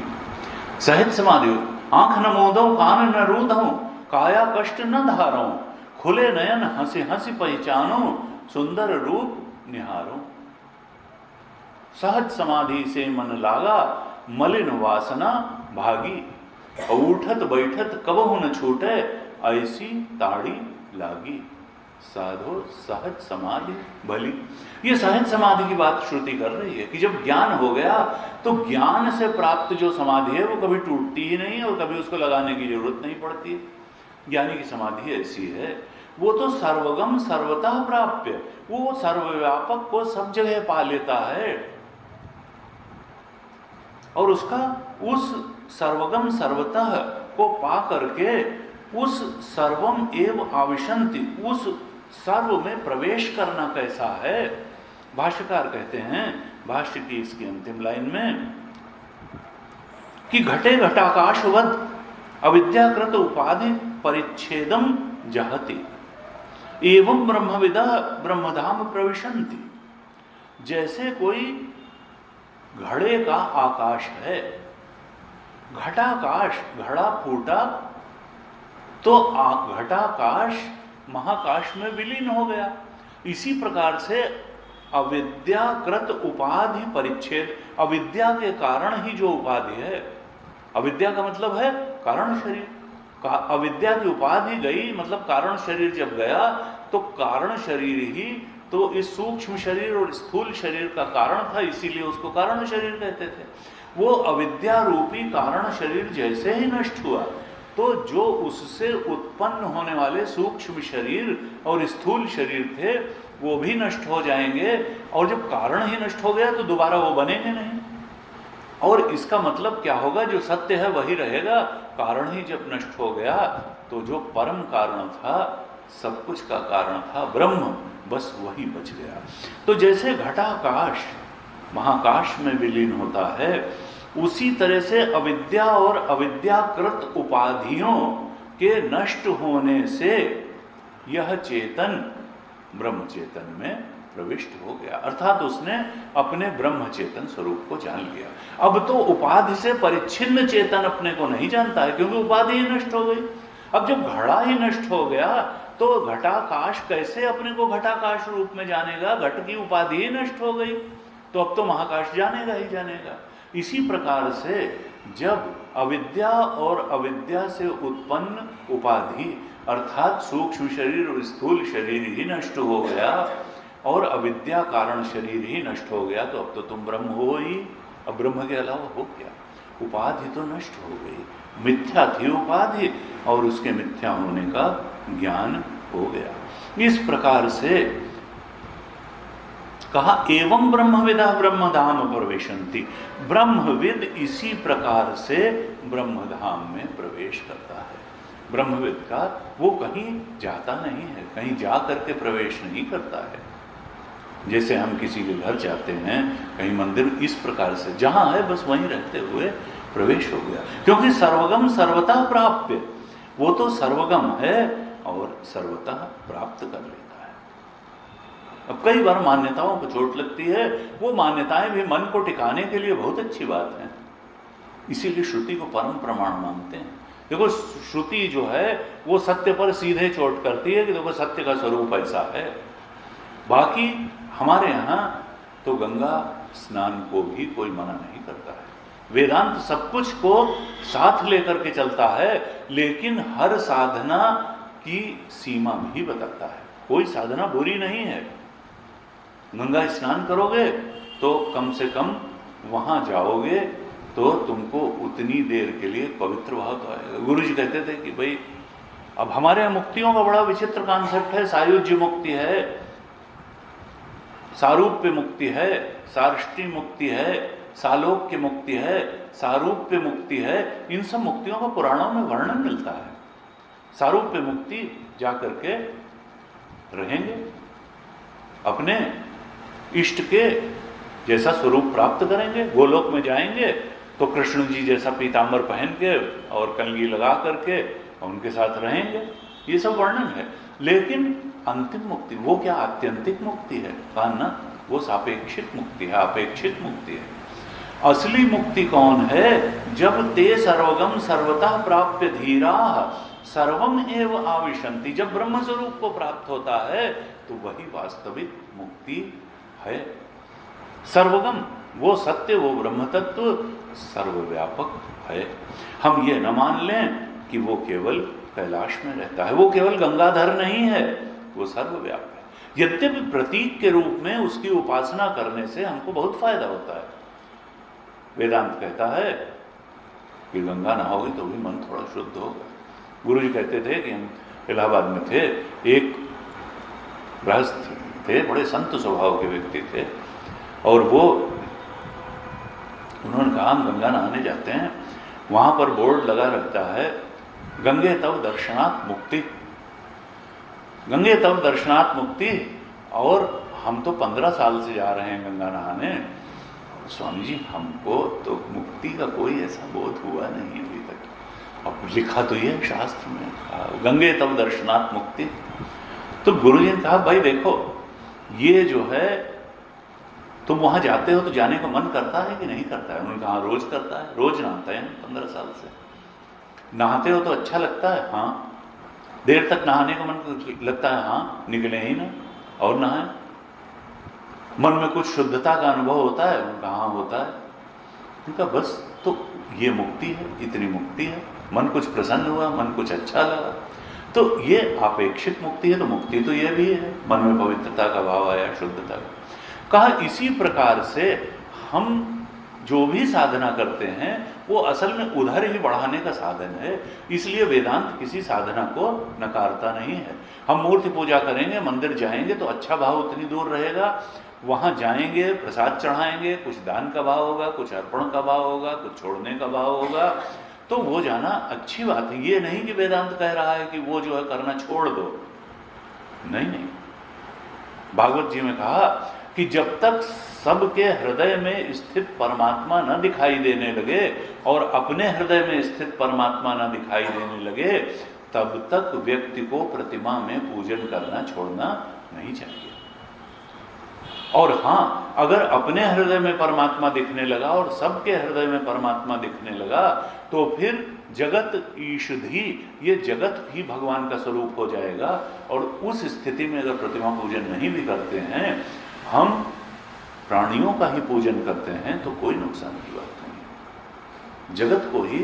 Speaker 1: सहित समाधि, आंख न मोदो कान न रूदो, काया कष्ट न धारो, खुले नयन हंसी हंसी पहचानो, सुंदर रूप निहारो। सहज समाधि से मन लागा, मलिन वासना भागी, उठत बैठत कबहु न छूटे, ऐसी ताड़ी लागी। साधो सहज समाधि भली। ये सहज समाधि की बात श्रुति कर रही है कि जब ज्ञान हो गया तो ज्ञान से प्राप्त जो समाधि है वो कभी टूटती ही नहीं और कभी उसको लगाने की जरूरत नहीं पड़ती। ज्ञानी की समाधि ऐसी है, वो तो सर्वगम सर्वतः प्राप्य, वो सर्वव्यापक को सब जगह पा लेता है और उसका उस सर्वगम सर्वतः को पा करके उस सर्वम एव आविशंति, उस सर्व में प्रवेश करना कैसा है। भाष्यकार कहते हैं भाष्य की इसकी अंतिम लाइन में कि घटे घटाकाशवद अविद्याकृत उपाधि परिच्छेदम जहति, एवं ब्रह्मविदा ब्रह्मधाम प्रविशन्ति। जैसे कोई घड़े का आकाश है, घटाकाश, घड़ा फूटा तो घटाकाश महाकाश में विलीन हो गया। इसी प्रकार से अविद्याकृत उपाधि परिच्छेद, अविद्या के कारण ही जो उपाधि है, अविद्या का मतलब है कारण शरीर, अविद्या की उपाधि गई मतलब कारण शरीर जब गया तो कारण शरीर ही तो इस सूक्ष्म शरीर और स्थूल शरीर का कारण था, इसीलिए उसको कारण शरीर कहते थे। वो अविद्या रूपी कारण शरीर जैसे ही नष्ट हुआ तो जो उससे उत्पन्न होने वाले सूक्ष्म शरीर और स्थूल शरीर थे वो भी नष्ट हो जाएंगे, और जब कारण ही नष्ट हो गया तो दोबारा वो बनेंगे नहीं। और इसका मतलब क्या होगा, जो सत्य है वही रहेगा। कारण ही जब नष्ट हो गया तो जो परम कारण था, सब कुछ का कारण था ब्रह्म, बस वही बच गया। तो जैसे घटाकाश महाकाश में विलीन होता है, उसी तरह से अविद्या और अविद्याकृत उपाधियों के नष्ट होने से यह चेतन ब्रह्म चेतन में प्रविष्ट हो गया, अर्थात उसने अपने ब्रह्म चेतन स्वरूप को जान लिया। अब तो उपाधि से परिच्छिन्न चेतन अपने को नहीं जानता है, क्योंकि उपाधि ही नष्ट हो गई। अब जब घड़ा ही नष्ट हो गया तो घटाकाश कैसे अपने को घटाकाश रूप में जानेगा, घट की उपाधि ही नष्ट हो गई तो अब तो महाकाश जानेगा ही जानेगा। इसी प्रकार से जब अविद्या और अविद्या से उत्पन्न उपाधि अर्थात सूक्ष्म शरीर और स्थूल शरीर ही नष्ट हो गया और अविद्या कारण शरीर ही नष्ट हो गया, तो अब तो तुम ब्रह्म हो ही। अब ब्रह्म के अलावा हो क्या? उपाधि तो नष्ट हो गई, मिथ्या थी उपाधि और उसके मिथ्या होने का ज्ञान हो गया। इस प्रकार से कहा एवं ब्रह्मविदा ब्रह्मधाम प्रवेशन्ति, ब्रह्मविद इसी प्रकार से ब्रह्मधाम में प्रवेश करता है। ब्रह्मविद का वो कहीं जाता नहीं है, कहीं जा करके प्रवेश नहीं करता है। जैसे हम किसी के घर जाते हैं, कहीं मंदिर, इस प्रकार से जहां है बस वहीं रहते हुए प्रवेश हो गया, क्योंकि सर्वगम सर्वतः प्राप्य, वो तो सर्वगम है और सर्वतः प्राप्त कर लेता है। अब कई बार मान्यताओं को चोट लगती है, वो मान्यताएं भी मन को टिकाने के लिए बहुत अच्छी बात है, इसीलिए श्रुति को परम प्रमाण मानते हैं। देखो श्रुति जो है वो सत्य पर सीधे चोट करती है कि देखो सत्य का स्वरूप ऐसा है। बाकी हमारे यहाँ तो गंगा स्नान को भी कोई मना नहीं करता है, वेदांत सब कुछ को साथ लेकर के चलता है, लेकिन हर साधना की सीमा भी बताता है। कोई साधना बुरी नहीं है, गंगा स्नान करोगे तो कम से कम वहां जाओगे तो तुमको उतनी देर के लिए पवित्र भाव तो आएगा। गुरु जी कहते थे कि भाई अब हमारे यहाँ मुक्तियों का बड़ा विचित्र कॉन्सेप्ट है। सायुज्य मुक्ति है, सारूप्य मुक्ति है, सार्ष्टी मुक्ति है, सालोक्य मुक्ति है, सारूप्य मुक्ति है। इन सब मुक्तियों का पुराणों में वर्णन मिलता है। सारूप्य मुक्ति जाकर के रहेंगे, अपने इष्ट के जैसा स्वरूप प्राप्त करेंगे, गोलोक में जाएंगे तो कृष्ण जी जैसा पीतांबर पहन के और कलगी लगा करके उनके साथ रहेंगे। ये सब वर्णन है। लेकिन अंतिम मुक्ति वो क्या आत्यंतिक मुक्ति है? कहा ना, वो सापेक्षिक मुक्ति है, अपेक्षित मुक्ति है। असली मुक्ति कौन है? जब ते सर्वगम सर्वतः प्राप्य धीरा सर्वम एव आविशंति। जब ब्रह्म स्वरूप को प्राप्त होता है तो वही वास्तविक मुक्ति है। सर्वगम वो सत्य, वो ब्रह्म तत्व सर्वव्यापक है। हम ये न मान लें कि वो केवल कैलाश में रहता है, वो केवल गंगाधर नहीं है, वो सर्वव्यापक है। यद्यपि प्रतीक के रूप में उसकी उपासना करने से हमको बहुत फायदा होता है। वेदांत कहता है कि गंगा नहाओगे तो भी मन थोड़ा शुद्ध होगा। गुरु जी कहते थे कि हम इलाहाबाद में थे, एक गृहस्थ थे, बड़े संत स्वभाव के व्यक्ति थे, और वो उन्होंने कहा हम गंगा नहाने जाते हैं, वहां पर बोर्ड लगा रहता है गंगे तव दर्शनात् मुक्ति, गंगे तव दर्शनात् मुक्ति। और हम तो 15 साल से जा रहे हैं गंगा नहाने, स्वामी जी हमको तो मुक्ति का कोई ऐसा बोध हुआ नहीं अभी तक। अब लिखा तो ये शास्त्र में, गंगे तव दर्शनात् मुक्ति। तो गुरु जी ने कहा भाई देखो, ये जो है तुम वहां जाते हो तो जाने का मन करता है कि नहीं करता है? उन्होंने कहा रोज करता है, रोज नहाता है 15 साल से। नहाते हो तो अच्छा लगता है? हाँ। देर तक नहाने का मन लगता है? हाँ। निकले ही ना और नहाए। मन में कुछ शुद्धता का अनुभव होता है? उनका हाँ होता है। उनका बस तो ये मुक्ति है, इतनी मुक्ति है। मन कुछ प्रसन्न हुआ, मन कुछ अच्छा लगा, तो ये अपेक्षित मुक्ति है। तो मुक्ति तो ये भी है, मन में पवित्रता का भाव आया, शुद्धता का। कहा इसी प्रकार से हम जो भी साधना करते हैं वो असल में उधर ही बढ़ाने का साधन है। इसलिए वेदांत किसी साधना को नकारता नहीं है। हम मूर्ति पूजा करेंगे, मंदिर जाएंगे तो अच्छा भाव उतनी दूर रहेगा। वहां जाएंगे, प्रसाद चढ़ाएंगे, कुछ दान का भाव होगा, कुछ अर्पण का भाव होगा, कुछ छोड़ने का भाव होगा, तो वो जाना अच्छी बात है। ये नहीं कि वेदांत कह रहा है कि वो जो है करना छोड़ दो, नहीं नहीं। भागवत जी में कहा कि जब तक सबके हृदय में स्थित परमात्मा न दिखाई देने लगे और अपने हृदय में स्थित परमात्मा न दिखाई देने लगे, तब तक व्यक्ति को प्रतिमा में पूजन करना छोड़ना नहीं चाहिए। और हाँ, अगर अपने हृदय में परमात्मा दिखने लगा और सबके हृदय में परमात्मा दिखने लगा तो फिर जगत ईषधि, ये जगत ही भगवान का स्वरूप हो जाएगा। और उस स्थिति में अगर प्रतिमा पूजन नहीं भी करते हैं, हम प्राणियों का ही पूजन करते हैं, तो कोई नुकसान की बात नहीं। जगत को ही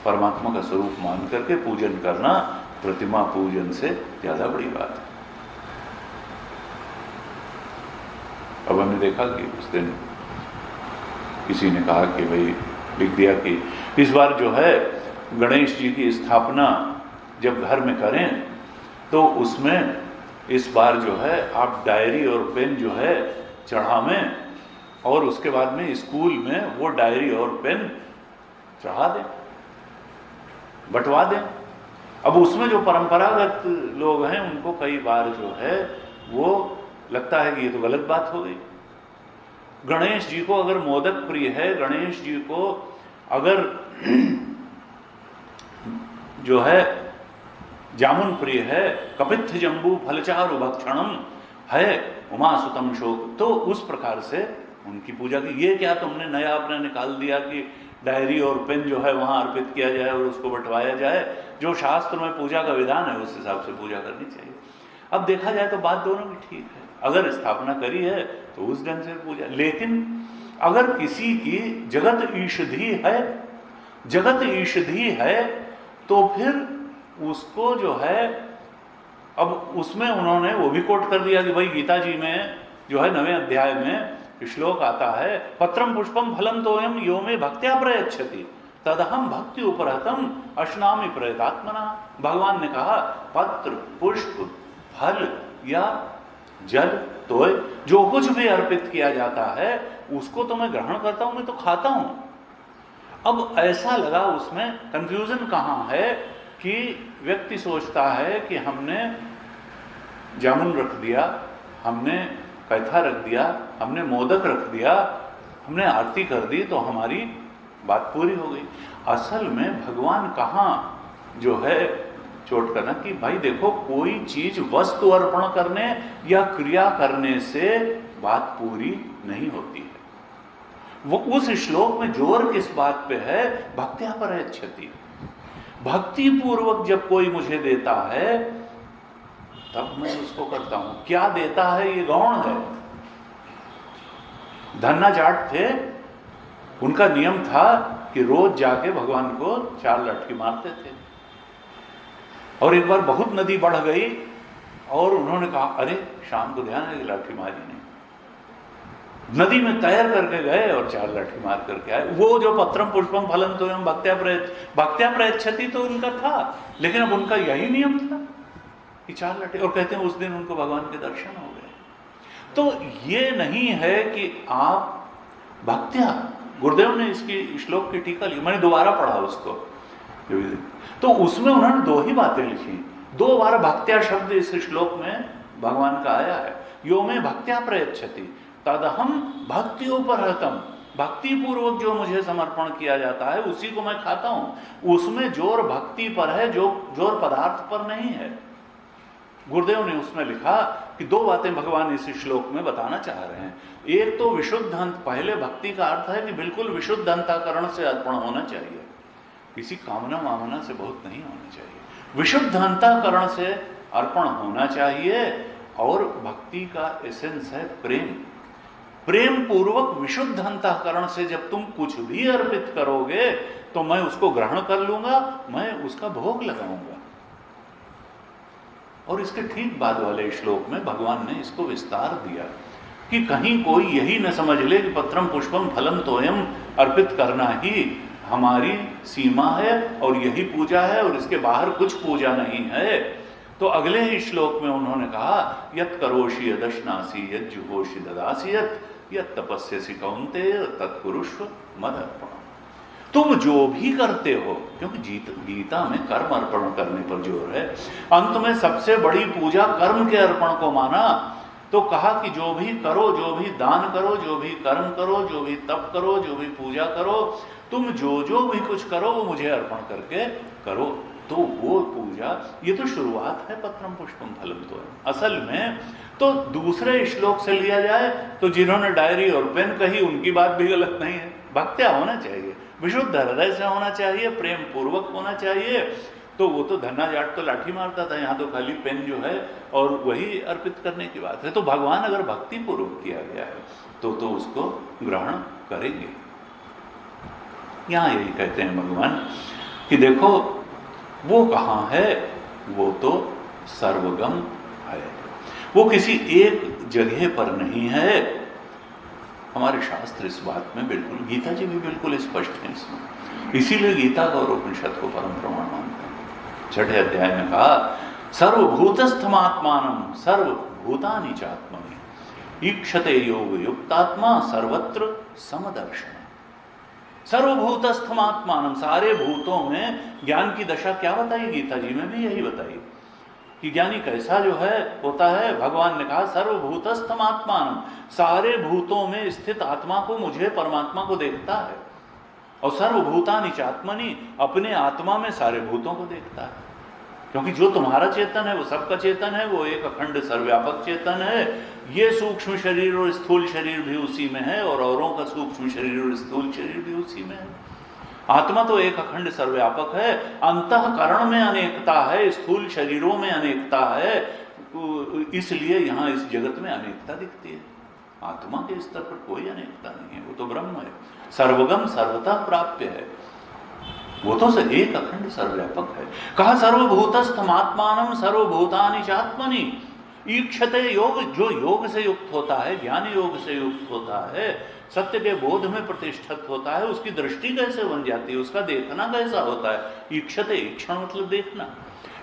Speaker 1: परमात्मा का स्वरूप मान करके पूजन करना प्रतिमा पूजन से ज्यादा बड़ी बात है। अब हमने देखा कि उस दिन किसी ने कहा कि भाई लिख दिया कि इस बार जो है गणेश जी की स्थापना जब घर में करें तो उसमें इस बार जो है आप डायरी और पेन जो है चढ़ावें, और उसके बाद में स्कूल में वो डायरी और पेन चढ़ा दें, बंटवा दें। अब उसमें जो परंपरागत लोग हैं उनको कई बार जो है वो लगता है कि ये तो गलत बात हो गई। गणेश जी को अगर मोदक प्रिय है, गणेश जी को अगर जो है जामुन प्रिय है, कपित्थ जंबू फलचारु भक्षणम है उमासुतम शोक, तो उस प्रकार से उनकी पूजा की। ये क्या तुमने नया अपने निकाल दिया कि डायरी और पेन जो है वहां अर्पित किया जाए और उसको बंटवाया जाए? जो शास्त्र में पूजा का विधान है उस हिसाब से पूजा करनी चाहिए। अब देखा जाए तो बात दोनों की ठीक है। अगर स्थापना करी है तो उस ढंग से पूजा, लेकिन अगर किसी की जगत ईषधि है, जगत ईषधि है, तो फिर उसको जो है, अब उसमें उन्होंने वो भी कोट कर दिया कि भाई गीता जी में जो है 9वें अध्याय में श्लोक आता है, पत्रम पुष्पम फलम तोयम यो में भक्त्या प्रयच्छति। तदहम भक्ति उपरतम अश्नामि प्रयतात्मना। भगवान ने कहा पत्र, पुष्प, फल या जल, तोय, जो कुछ भी अर्पित किया जाता है उसको तो मैं ग्रहण करता हूं, मैं तो खाता हूं। अब ऐसा लगा उसमें कंफ्यूजन कहां है कि व्यक्ति सोचता है कि हमने जामुन रख दिया, हमने पैथा रख दिया, हमने मोदक रख दिया, हमने आरती कर दी तो हमारी बात पूरी हो गई। असल में भगवान कहाँ जो है चोट करना कि भाई देखो, कोई चीज वस्तु अर्पण करने या क्रिया करने से बात पूरी नहीं होती है। वो उस श्लोक में जोर किस बात पे है? भक्त्या परैच्छति। भक्ति पूर्वक जब कोई मुझे देता है तब मैं उसको करता हूं। क्या देता है ये गौण है। धन्ना जाट थे, उनका नियम था कि रोज जाके भगवान को 4 लाठी मारते थे। और एक बार बहुत नदी बढ़ गई और उन्होंने कहा अरे शाम को ध्यान है लाठी मारी नहीं। नदी में तैर करके गए और 4 लाठी मार करके आए। वो जो पत्रम पुष्पम फलम तो एवं भक्त्या प्रयच्छति तो उनका था, लेकिन अब उनका यही नियम था कि 4 लाठी। और कहते हैं उस दिन उनको भगवान के दर्शन हो गए। तो ये नहीं है कि आप भक्त्या, गुरुदेव ने इसकी श्लोक की टीका ली, मैंने दोबारा पढ़ा उसको, तो उसमें उन्होंने 2 ही बातें लिखी। 2 बार भक्त्या शब्द इस श्लोक में भगवान का आया है। यो में भक्त्या प्रयच्छति तदहम भक्त्योपहतम। भक्ति पूर्वक जो मुझे समर्पण किया जाता है उसी को मैं खाता हूं। उसमें जोर भक्ति पर है, जोर पदार्थ पर नहीं है। गुरुदेव ने उसमें लिखा कि 2 बातें भगवान इस श्लोक में बताना चाह रहे हैं। एक तो विशुद्ध अंत, पहले भक्ति का अर्थ है कि बिल्कुल विशुद्ध अंतःकरण से अर्पण होना चाहिए, किसी कामना वामना से बहुत नहीं होना चाहिए। विशुद्ध अंतःकरण से अर्पण होना चाहिए। और भक्ति का एसेंस है प्रेम। प्रेम पूर्वक विशुद्ध अंतःकरण से जब तुम कुछ भी अर्पित करोगे तो मैं उसको ग्रहण कर लूंगा, मैं उसका भोग लगाऊंगा। और इसके ठीक बाद वाले श्लोक में भगवान ने इसको विस्तार दिया कि कहीं कोई यही न समझ ले कि पत्रम पुष्पम फलम तोयम अर्पित करना ही हमारी सीमा है और यही पूजा है और इसके बाहर कुछ पूजा नहीं है। तो अगले ही श्लोक में उन्होंने कहा यत् करोषि यदश्नासि यत् जुहोषि ददासि यत् तपस्यसि कौन्तेय तत्कुरुष्व मदर्पणम्। तुम जो भी करते हो, क्योंकि गीता में कर्म अर्पण करने पर जोर है। अंत में सबसे बड़ी पूजा कर्म के अर्पण को माना। तो कहा कि जो भी करो, जो भी दान करो, जो भी कर्म करो, जो भी तप करो, जो भी पूजा करो, तुम जो भी कुछ करो वो मुझे अर्पण करके करो। तो वो पूजा, ये तो शुरुआत है पत्रम पुष्पम फलम तो है। असल में तो दूसरे श्लोक से लिया जाए तो जिन्होंने डायरी और पेन कही उनकी बात भी गलत नहीं है। भक्त्या होना चाहिए, विशुद्ध हृदय से होना चाहिए, प्रेम पूर्वक होना चाहिए। तो वो तो धन्ना जाट तो लाठी मारता था, यहाँ तो खाली पेन जो है और वही अर्पित करने की बात है। तो भगवान अगर भक्ति पूर्वक किया गया है तो उसको ग्रहण करेंगे। यहाँ यही कहते हैं भगवान कि देखो वो कहाँ है, वो तो सर्वगम है, वो किसी एक जगह पर नहीं है। हमारे शास्त्र इस बात में बिल्कुल, गीता जी भी बिल्कुल स्पष्ट है इसमें। इसीलिए गीता का और उपनिषद को परम प्रमाण मानते हैं। 6ठे अध्याय में कहा सर्वभूतस्थमात्मानं सर्वभूतानि चात्मनि ईक्षते योग युक्तात्मा सर्वत्र समदर्शन। सर्वभूतस्थमात्मानं, सारे भूतों में ज्ञान की दशा क्या बताई? गीता जी में भी यही बताई कि ज्ञानी कैसा जो है होता है। भगवान ने कहा सर्वभूतस्थमात्मानं, सारे भूतों में स्थित आत्मा को, मुझे परमात्मा को देखता है। और सर्वभूतानि चात्मनि, अपने आत्मा में सारे भूतों को देखता है। क्योंकि जो तुम्हारा चेतन है वो सबका चेतन है, वो एक अखंड सर्वव्यापक चेतन है। ये सूक्ष्म शरीर और स्थूल शरीर भी उसी में है और औरों का सूक्ष्म शरीर और स्थूल शरीर भी उसी में है। आत्मा तो एक अखंड सर्वव्यापक है। अंतःकरण में अनेकता है, स्थूल शरीरों में अनेकता है, इसलिए यहाँ इस जगत में अनेकता दिखती है। आत्मा के स्तर पर कोई अनेकता नहीं है, वो तो ब्रह्म है, सर्वगम सर्वतः प्राप्य है, वो तो एक अखंड सर्वव्यापक है। कहा सर्वभूतस्थमात्मानं सर्वभूतानि चात्मनि ईक्षते योग, जो योग से युक्त होता है, ज्ञान योग से युक्त होता है, सत्य के बोध में प्रतिष्ठित होता है, उसकी दृष्टि कैसे बन जाती है, उसका देखना कैसा होता है। ईक्षते, ईक्षण मतलब देखना।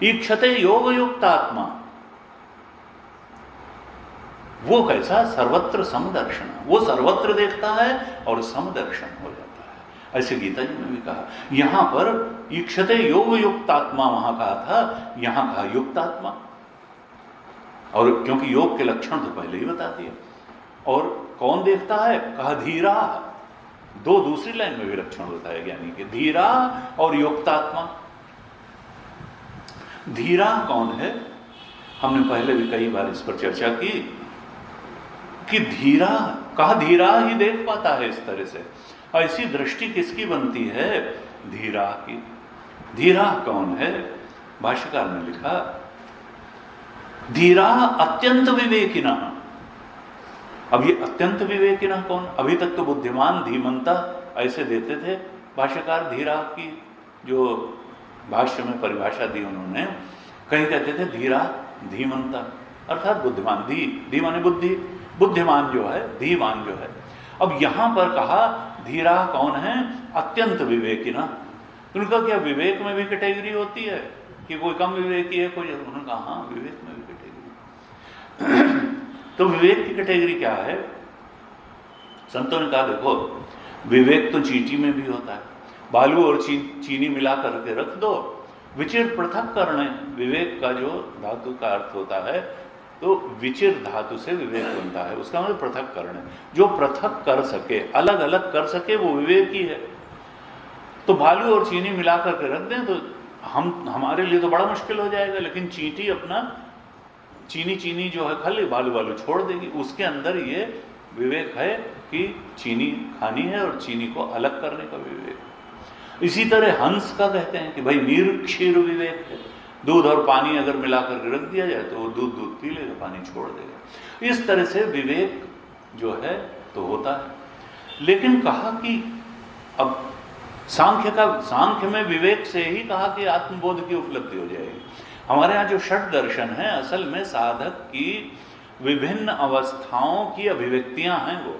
Speaker 1: ईक्षते योग युक्त आत्मा, वो कैसा, सर्वत्र समदर्शन, वो सर्वत्र देखता है और समदर्शन हो जाता है। ऐसे गीता जी में भी कहा। यहां पर ईक्षते योग युक्त आत्मा वहां कहा था, यहां कहा युक्त आत्मा। और क्योंकि योग के लक्षण तो पहले ही बता दिए। और कौन देखता है, कहा धीरा। दो दूसरी लाइन में भी लक्षण होता है ज्ञानी के, धीरा और युक्तात्मा। धीरा कौन है, हमने पहले भी कई बार इस पर चर्चा की कि धीरा, कहा धीरा ही देख पाता है इस तरह से। ऐसी दृष्टि किसकी बनती है, धीरा की। धीरा कौन है, भाष्यकार ने लिखा धीरा अत्यंत विवेकिना। अब ये अत्यंत विवेकिना कौन, अभी तक तो बुद्धिमान धीमंता ऐसे देते थे भाष्यकार धीरा की, जो भाष्य में परिभाषा दी उन्होंने। कहीं कहते थे धीरा धीमंता अर्थात बुद्धिमान, धी माने बुद्धि, बुद्धिमान जो है, धीमान जो है। अब यहां पर कहा धीरा कौन है, अत्यंत विवेकिना। उनका क्या विवेक में भी कैटेगरी होती है कि कोई कम विवेकी है, कोई, उन्होंने कहा हाँ विवेक में भी कैटेगरी। तो विवेक की कैटेगरी क्या है, संतों ने कहा देखो विवेक तो चींटी में भी होता है, बालू और चीनी मिला करके रख दो, विचिर पृथक करने, विवेक का जो धातु का अर्थ होता है तो विचिर धातु से विवेक बनता है, उसका मतलब पृथक करने। जो पृथक कर सके, अलग अलग कर सके, वो विवेक ही है। तो बालू और चीनी मिला करके रख दें तो हमारे लिए तो बड़ा मुश्किल हो जाएगा, लेकिन चींटी अपना चीनी जो है खाली, बालू बालू छोड़ देगी। उसके अंदर ये विवेक है कि चीनी खानी है और चीनी को अलग करने का विवेक। इसी तरह हंस का कहते हैं कि भाई निरक्षीर विवेक है, दूध और पानी अगर मिला करके रख दिया जाए तो वो दूध पी लेगा, पानी छोड़ देगा। इस तरह से विवेक जो है तो होता है। लेकिन कहा कि अब सांख्य में विवेक से ही कहा कि आत्मबोध की उपलब्धि हो जाएगी। हमारे यहाँ जो षट दर्शन है असल में साधक की विभिन्न अवस्थाओं की अभिव्यक्तियां हैं। वो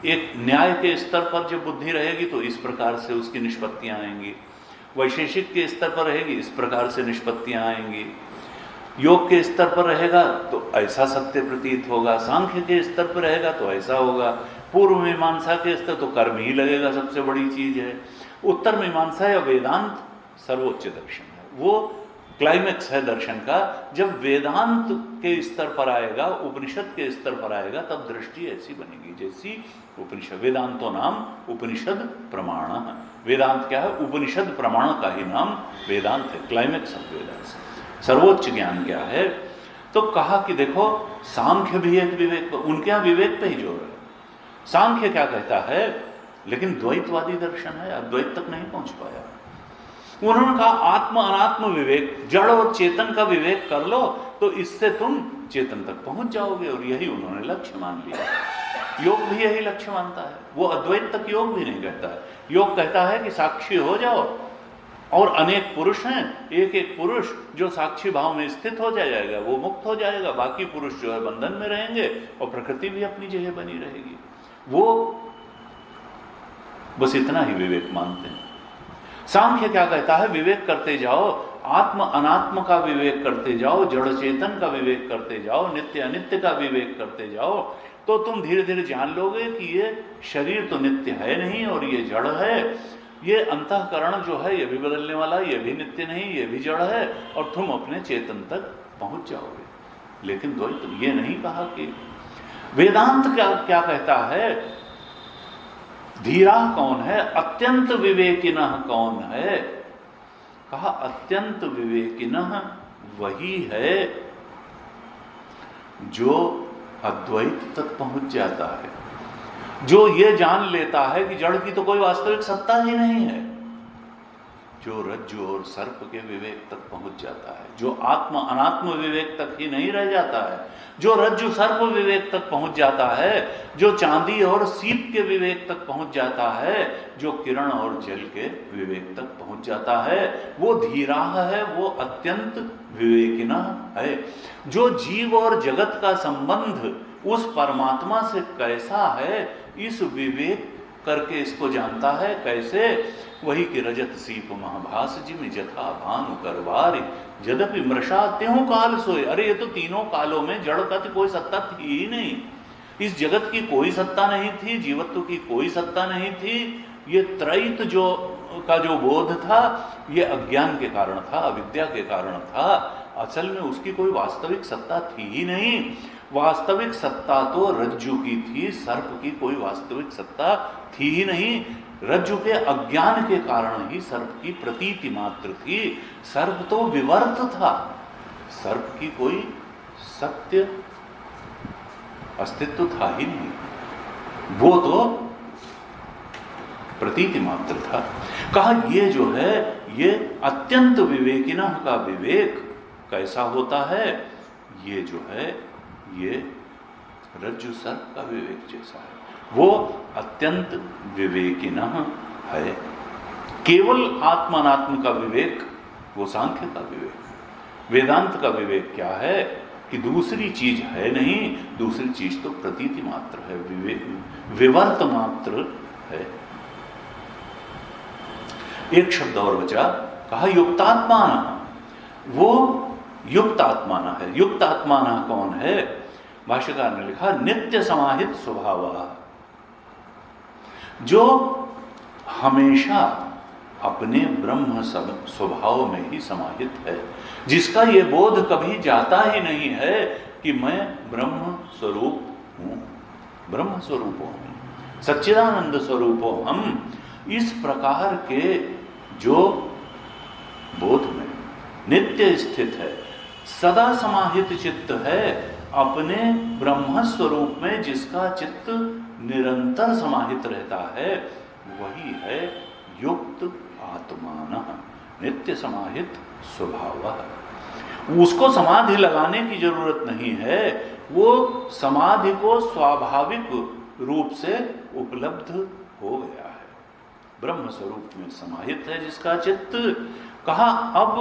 Speaker 1: एक न्याय के स्तर पर जब बुद्धि रहेगी तो इस प्रकार से उसकी निष्पत्तियां आएंगी, वैशेषिक के स्तर पर रहेगी इस प्रकार से निष्पत्तियां आएंगी, योग के स्तर पर रहेगा तो ऐसा सत्य प्रतीत होगा, सांख्य के स्तर पर रहेगा तो ऐसा होगा, पूर्व मीमांसा के स्तर तो कर्म ही लगेगा, सबसे बड़ी चीज है। उत्तर मीमांसा या वेदांत सर्वोच्च दर्शन है, वो क्लाइमेक्स है दर्शन का। जब वेदांत के स्तर पर आएगा, उपनिषद के स्तर पर आएगा, तब दृष्टि ऐसी बनेगी जैसी उपनिषद। वेदांतो नाम उपनिषद प्रमाण। वेदांत क्या है, उपनिषद प्रमाण का ही नाम वेदांत है, क्लाइमेक्स ऑफ वेदांत। सर्वोच्च ज्ञान क्या है, तो कहा कि देखो सांख्य भी एक विवेक, उनके यहाँ विवेक पे ही जोर है। सांख्य क्या कहता है, लेकिन द्वैतवादी दर्शन है, अद्वैत तक नहीं पहुंच पाया। उन्होंने कहा आत्म अनात्म विवेक, जड़ और चेतन का विवेक कर लो तो इससे तुम चेतन तक पहुंच जाओगे, और यही उन्होंने लक्ष्य मान लिया। योग भी यही लक्ष्य मानता है, वो अद्वैत तक योग भी नहीं कहता है। योग कहता है कि साक्षी हो जाओ, और अनेक पुरुष हैं, एक एक पुरुष जो साक्षी भाव में स्थित हो जाएगा वो मुक्त हो जाएगा, बाकी पुरुष जो है बंधन में रहेंगे और प्रकृति भी अपनी जगह बनी रहेगी। वो बस इतना ही विवेक मानते हैं। सांख्य क्या कहता है, विवेक करते जाओ, आत्म अनात्म का विवेक करते जाओ, जड़ चेतन का विवेक करते जाओ, नित्य अनित्य का विवेक करते जाओ, तो तुम धीरे धीरे जान लोगे कि ये शरीर तो नित्य है नहीं और ये जड़ है, ये अंतःकरण जो है ये भी बदलने वाला, ये भी नित्य नहीं, ये भी जड़ है, और तुम अपने चेतन तक पहुंच जाओगे। लेकिन द्वैत ये नहीं कहा कि वेदांत क्या कहता है, धीरा कौन है, अत्यंत विवेकिनः कौन है। कहा अत्यंत विवेकिनः वही है जो अद्वैत तक पहुंच जाता है, जो ये जान लेता है कि जड़ की तो कोई वास्तविक सत्ता ही नहीं है, जो रज्जु और सर्प के विवेक तक पहुंच जाता है, जो आत्म अनात्म विवेक तक ही नहीं रह जाता है, जो रज्जु सर्प विवेक तक पहुंच जाता है, जो चांदी और सीप के विवेक तक पहुंच जाता है, जो किरण और जल के विवेक तक पहुंच जाता है, वो धीरा है, वो अत्यंत विवेकिना है। जो जीव और जगत का संबंध उस परमात्मा से कैसा है, इस विवेक करके इसको जानता है। कैसे? वही कि रजत सीप महाभास जिम जथा भानु करवारी यद्यपि मृषा त्यों काल सोए। अरे ये तो तीनों कालों में जड़ का तो कोई सत्ता थी ही नहीं, इस जगत की कोई सत्ता नहीं थी, जीवत्व की कोई सत्ता नहीं थी। ये त्रैत जो बोध था, ये अज्ञान के कारण था, अविद्या के कारण था। असल में उसकी कोई वास्तविक सत्ता थी ही नहीं। वास्तविक सत्ता तो रज्जु की थी, सर्प की कोई वास्तविक सत्ता थी ही नहीं। रज्जु के अज्ञान के कारण ही सर्प की प्रतीति मात्र थी। सर्प तो विवर्त था, सर्प की कोई सत्य अस्तित्व था ही नहीं, वो तो प्रतीति मात्र था। कहा ये जो है, ये अत्यंत विवेकिनः का विवेक कैसा होता है? ये जो है, ये रज्जु सर्प का विवेक जैसा है। वो अत्यंत विवेकिनः है। केवल आत्मानात्म का विवेक वो सांख्य का विवेक। वेदांत का विवेक क्या है कि दूसरी चीज है नहीं, दूसरी चीज तो प्रतीति मात्र है, विवर्त मात्र है। एक शब्द और बचा, कहा युक्तात्माना। वो युक्तात्माना है। युक्तात्माना कौन है? भाष्यकार ने लिखा नित्य समाहित स्वभाव, जो हमेशा अपने ब्रह्म स्वभाव में ही समाहित है, जिसका ये बोध कभी जाता ही नहीं है कि मैं ब्रह्म स्वरूप हूं, ब्रह्म स्वरूप हूं, सच्चिदानंद स्वरूप हूं। हम इस प्रकार के जो बोध में नित्य स्थित है, सदा समाहित चित्त है, अपने ब्रह्म स्वरूप में जिसका चित्त निरंतर समाहित रहता है, वही है युक्त आत्मानः, नित्य समाहित स्वभाव। उसको समाधि लगाने की जरूरत नहीं है, वो समाधि को स्वाभाविक रूप से उपलब्ध हो गया है। ब्रह्म स्वरूप में समाहित है जिसका चित्त। कहा अब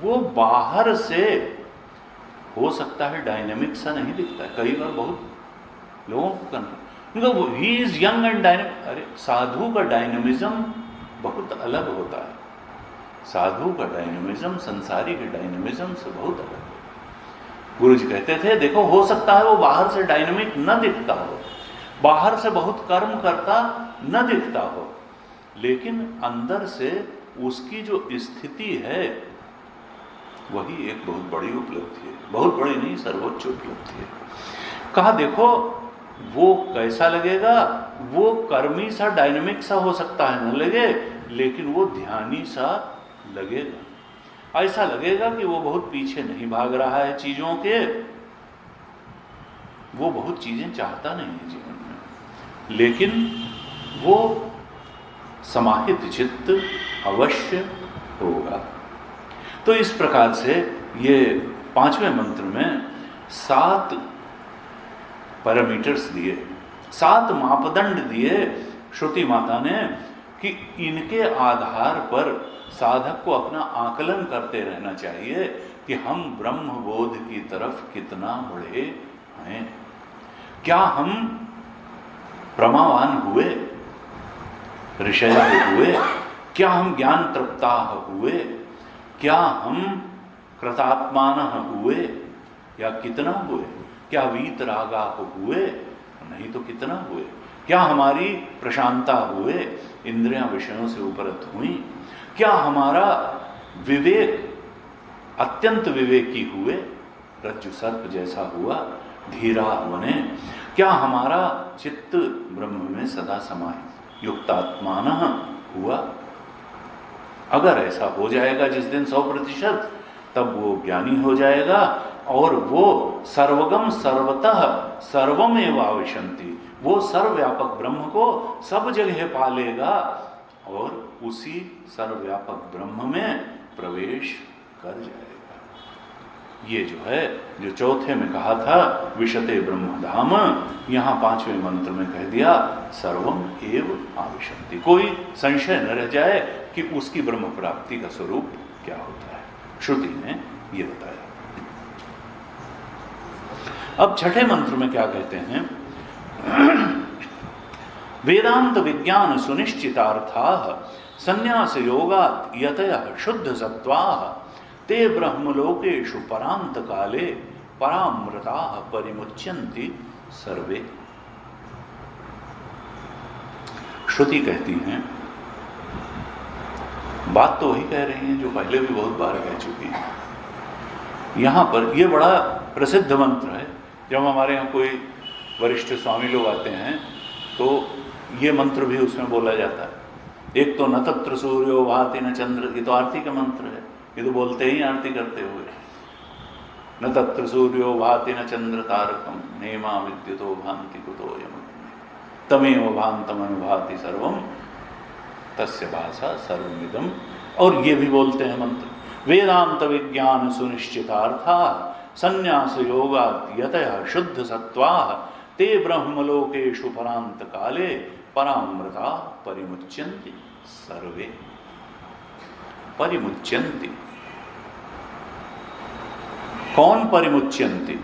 Speaker 1: वो बाहर से हो सकता है डायनेमिक सा नहीं दिखता है। कई बार बहुत लोगों को he is young and dynamic. अरे साधु का डायनेमिज्म बहुत अलग होता है। साधु का डायनेमिज्म संसारी के डायनेमिज्म से बहुत अलग है। गुरु जी कहते थे देखो, हो सकता है वो बाहर से डायनेमिक न दिखता हो, बाहर से बहुत कर्म करता न दिखता हो, लेकिन अंदर से उसकी जो स्थिति है वही एक बहुत बड़ी उपलब्धि है। बहुत बड़ी नहीं, सर्वोच्च उपलब्धि है। कहा देखो वो कैसा लगेगा, वो कर्मी सा डायनेमिक सा हो सकता है न लगे, लेकिन वो ध्यानी सा लगेगा। ऐसा लगेगा कि वो बहुत पीछे नहीं भाग रहा है चीजों के, वो बहुत चीजें चाहता नहीं है जीवन में, लेकिन वो समाहित चित्त अवश्य होगा। तो इस प्रकार से ये 5वें मंत्र में 7 पैरामीटर्स दिए, 7 मापदंड दिए श्रुति माता ने कि इनके आधार पर साधक को अपना आकलन करते रहना चाहिए कि हम ब्रह्म बोध की तरफ कितना बढ़े हैं। क्या हम प्रमावान हुए, ऋषय हुए? क्या हम ज्ञान तृप्ता हुए? क्या हम कृतात्मान हुए या कितना हुए? क्या वीतरागा हुए? नहीं तो कितना हुए? क्या हमारी प्रशांता हुए, इंद्रियां विषयों से उपरत हुई? क्या हमारा विवेक अत्यंत विवेकी हुए, रज्जु सर्प जैसा हुआ, धीरा बने? क्या हमारा चित्त ब्रह्म में सदा समाहित युक्तात्मानः हुआ? अगर ऐसा हो जाएगा जिस दिन 100%, तब वो ज्ञानी हो जाएगा और वो सर्वगम सर्वतः सर्वमेव आविशन्ति, वो सर्वव्यापक ब्रह्म को सब जगह पालेगा और उसी सर्वव्यापक ब्रह्म में प्रवेश कर जाएगा। ये जो है, जो चौथे में कहा था विशते ब्रह्म धाम, यहाँ 5वें मंत्र में कह दिया सर्वम एव आविशन्ति। कोई संशय न रह जाए कि उसकी ब्रह्म प्राप्ति का स्वरूप क्या होता है। श्रुति ने ये बताया। अब छठे मंत्र में क्या कहते हैं? वेदांत विज्ञान सुनिश्चितार्थाः संन्यास योगात् यतयः शुद्ध सत्त्वाः ते ब्रह्मलोकेषु परांत काले परामृताः परिमुच्यन्ति सर्वे। श्रुति कहती हैं, बात तो वही कह रही हैं जो पहले भी बहुत बार कह चुकी हैं। यहाँ पर ये बड़ा प्रसिद्ध मंत्र है। जब हमारे यहाँ कोई वरिष्ठ स्वामी लोग आते हैं तो ये मंत्र भी उसमें बोला जाता है। एक तो न तत्र सूर्यो भाति न चंद्र, ये तो आरती का मंत्र है, ये तो बोलते ही आरती करते हुए, न तत्र सूर्यो भाति न चंद्र तारकम नेमा विद्युतो भांति कुतोयम तमेव भांतमनुभाति सर्वम तस्य भाषा सर्वमिदम। और ये भी बोलते हैं मंत्र, वेदांत विज्ञान सुनिश्चितार्था संन्यास योगात् यतयः शुद्ध सत्त्वाः ते ब्रह्मलोकेषु परांत काले परामृता परिमुच्यन्ति सर्वे। परिमुच्यन्ति, कौन परिमुच्यन्ति?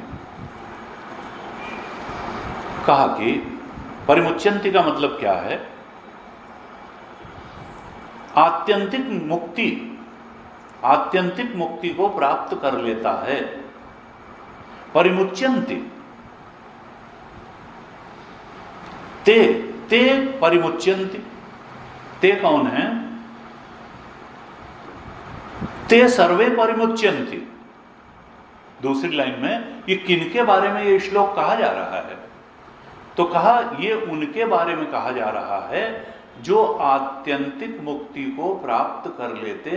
Speaker 1: कहा कि परिमुच्यन्ति का मतलब क्या है? आत्यंतिक मुक्ति, आत्यंतिक मुक्ति को प्राप्त कर लेता है। परिमुच्यन्ति, ते परिमुच्यन्ति। ते कौन है? ते सर्वे परिमुच्यन्ति। दूसरी लाइन में ये किनके बारे में ये श्लोक कहा जा रहा है? तो कहा ये उनके बारे में कहा जा रहा है जो आत्यंतिक मुक्ति को प्राप्त कर लेते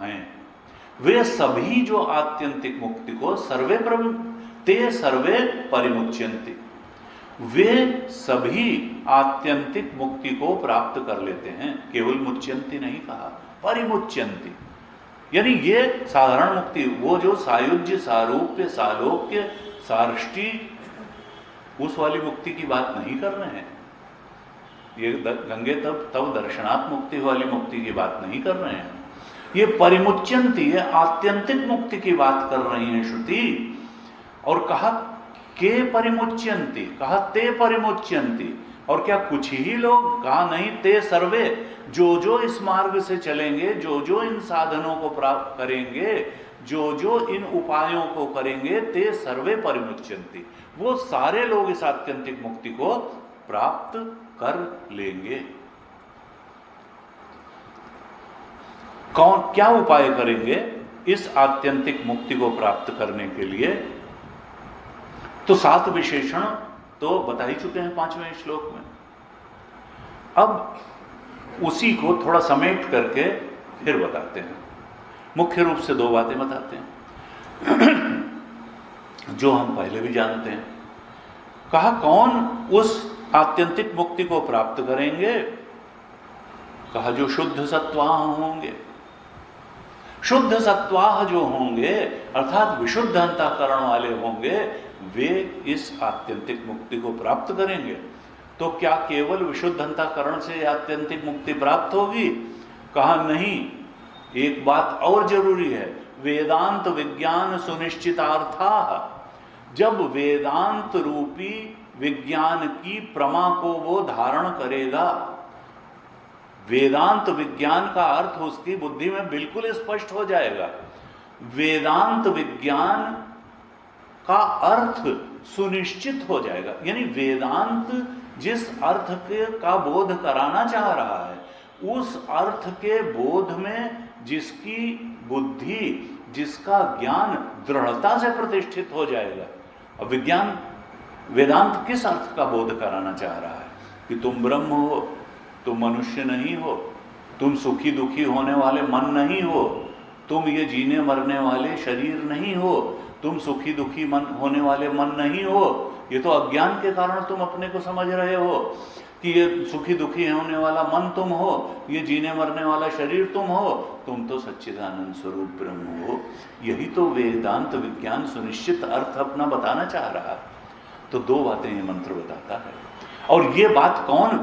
Speaker 1: हैं। वे सभी जो आत्यंतिक मुक्ति को ते सर्वे परिमुच्यन्ति, वे सभी आत्यंतिक मुक्ति को प्राप्त कर लेते हैं। केवल मुच्यन्ति नहीं कहा, परिमुच्यन्ति, यानी ये साधारण मुक्ति, वो जो सायुज्य सारूप्य सालोक्य सार्ष्टि उस वाली मुक्ति की बात नहीं कर रहे हैं। ये गंगे तब दर्शनात् मुक्ति वाली मुक्ति की बात नहीं कर रहे हैं। ये परिमुच्यन्ति, ये आत्यंतिक मुक्ति की बात कर रही है श्रुति। और कहा के परिमुच्यन्ति, कहा ते परिमुच्यन्ति। और क्या कुछ ही लोग? कहा नहीं, ते सर्वे, जो इस मार्ग से चलेंगे, जो इन साधनों को प्राप्त करेंगे, जो इन उपायों को करेंगे, ते सर्वे परिमुच्यन्ति, वो सारे लोग इस आत्यंतिक मुक्ति को प्राप्त कर लेंगे। कौन क्या उपाय करेंगे इस आत्यंतिक मुक्ति को प्राप्त करने के लिए? तो 7 विशेषण तो बता ही चुके हैं 5वें श्लोक में। अब उसी को थोड़ा समेट करके फिर बताते हैं। मुख्य रूप से 2 बातें बताते हैं जो हम पहले भी जानते हैं। कहा कौन उस आत्यंतिक मुक्ति को प्राप्त करेंगे? कहा जो शुद्ध सत्वाह होंगे। शुद्ध सत्वाह जो होंगे अर्थात विशुद्ध अंतःकरण वाले होंगे, वे इस आत्यंतिक मुक्ति को प्राप्त करेंगे। तो क्या केवल विशुद्ध अंतःकरण से आत्यंतिक मुक्ति प्राप्त होगी? कहा नहीं, एक बात और जरूरी है, वेदांत विज्ञान सुनिश्चितार्थाः। जब वेदांत रूपी विज्ञान की प्रमा को वो धारण करेगा, वेदांत विज्ञान का अर्थ उसकी बुद्धि में बिल्कुल स्पष्ट हो जाएगा। वेदांत विज्ञान का अर्थ सुनिश्चित हो जाएगा, यानी वेदांत जिस अर्थ का बोध कराना चाह रहा है, उस अर्थ के बोध में जिसकी बुद्धि, जिसका ज्ञान दृढ़ता से प्रतिष्ठित हो जाएगा। अब विज्ञान, वेदांत किस अर्थ का बोध कराना चाह रहा है? कि तुम ब्रह्म हो, तुम मनुष्य नहीं हो, तुम सुखी दुखी होने वाले मन नहीं हो, तुम ये जीने मरने वाले शरीर नहीं हो, तुम सुखी दुखी मन होने वाले मन नहीं हो। ये तो अज्ञान के कारण तुम अपने को समझ रहे हो कि ये सुखी दुखी होने वाला मन तुम हो, ये जीने मरने वाला शरीर तुम हो, तुम तो सच्चिदानंद स्वरूप ब्रह्म हो। यही तो वेदांत विज्ञान सुनिश्चित अर्थ अपना बताना चाह रहा है। तो 2 बातें ये मंत्र बताता है। और ये बात कौन?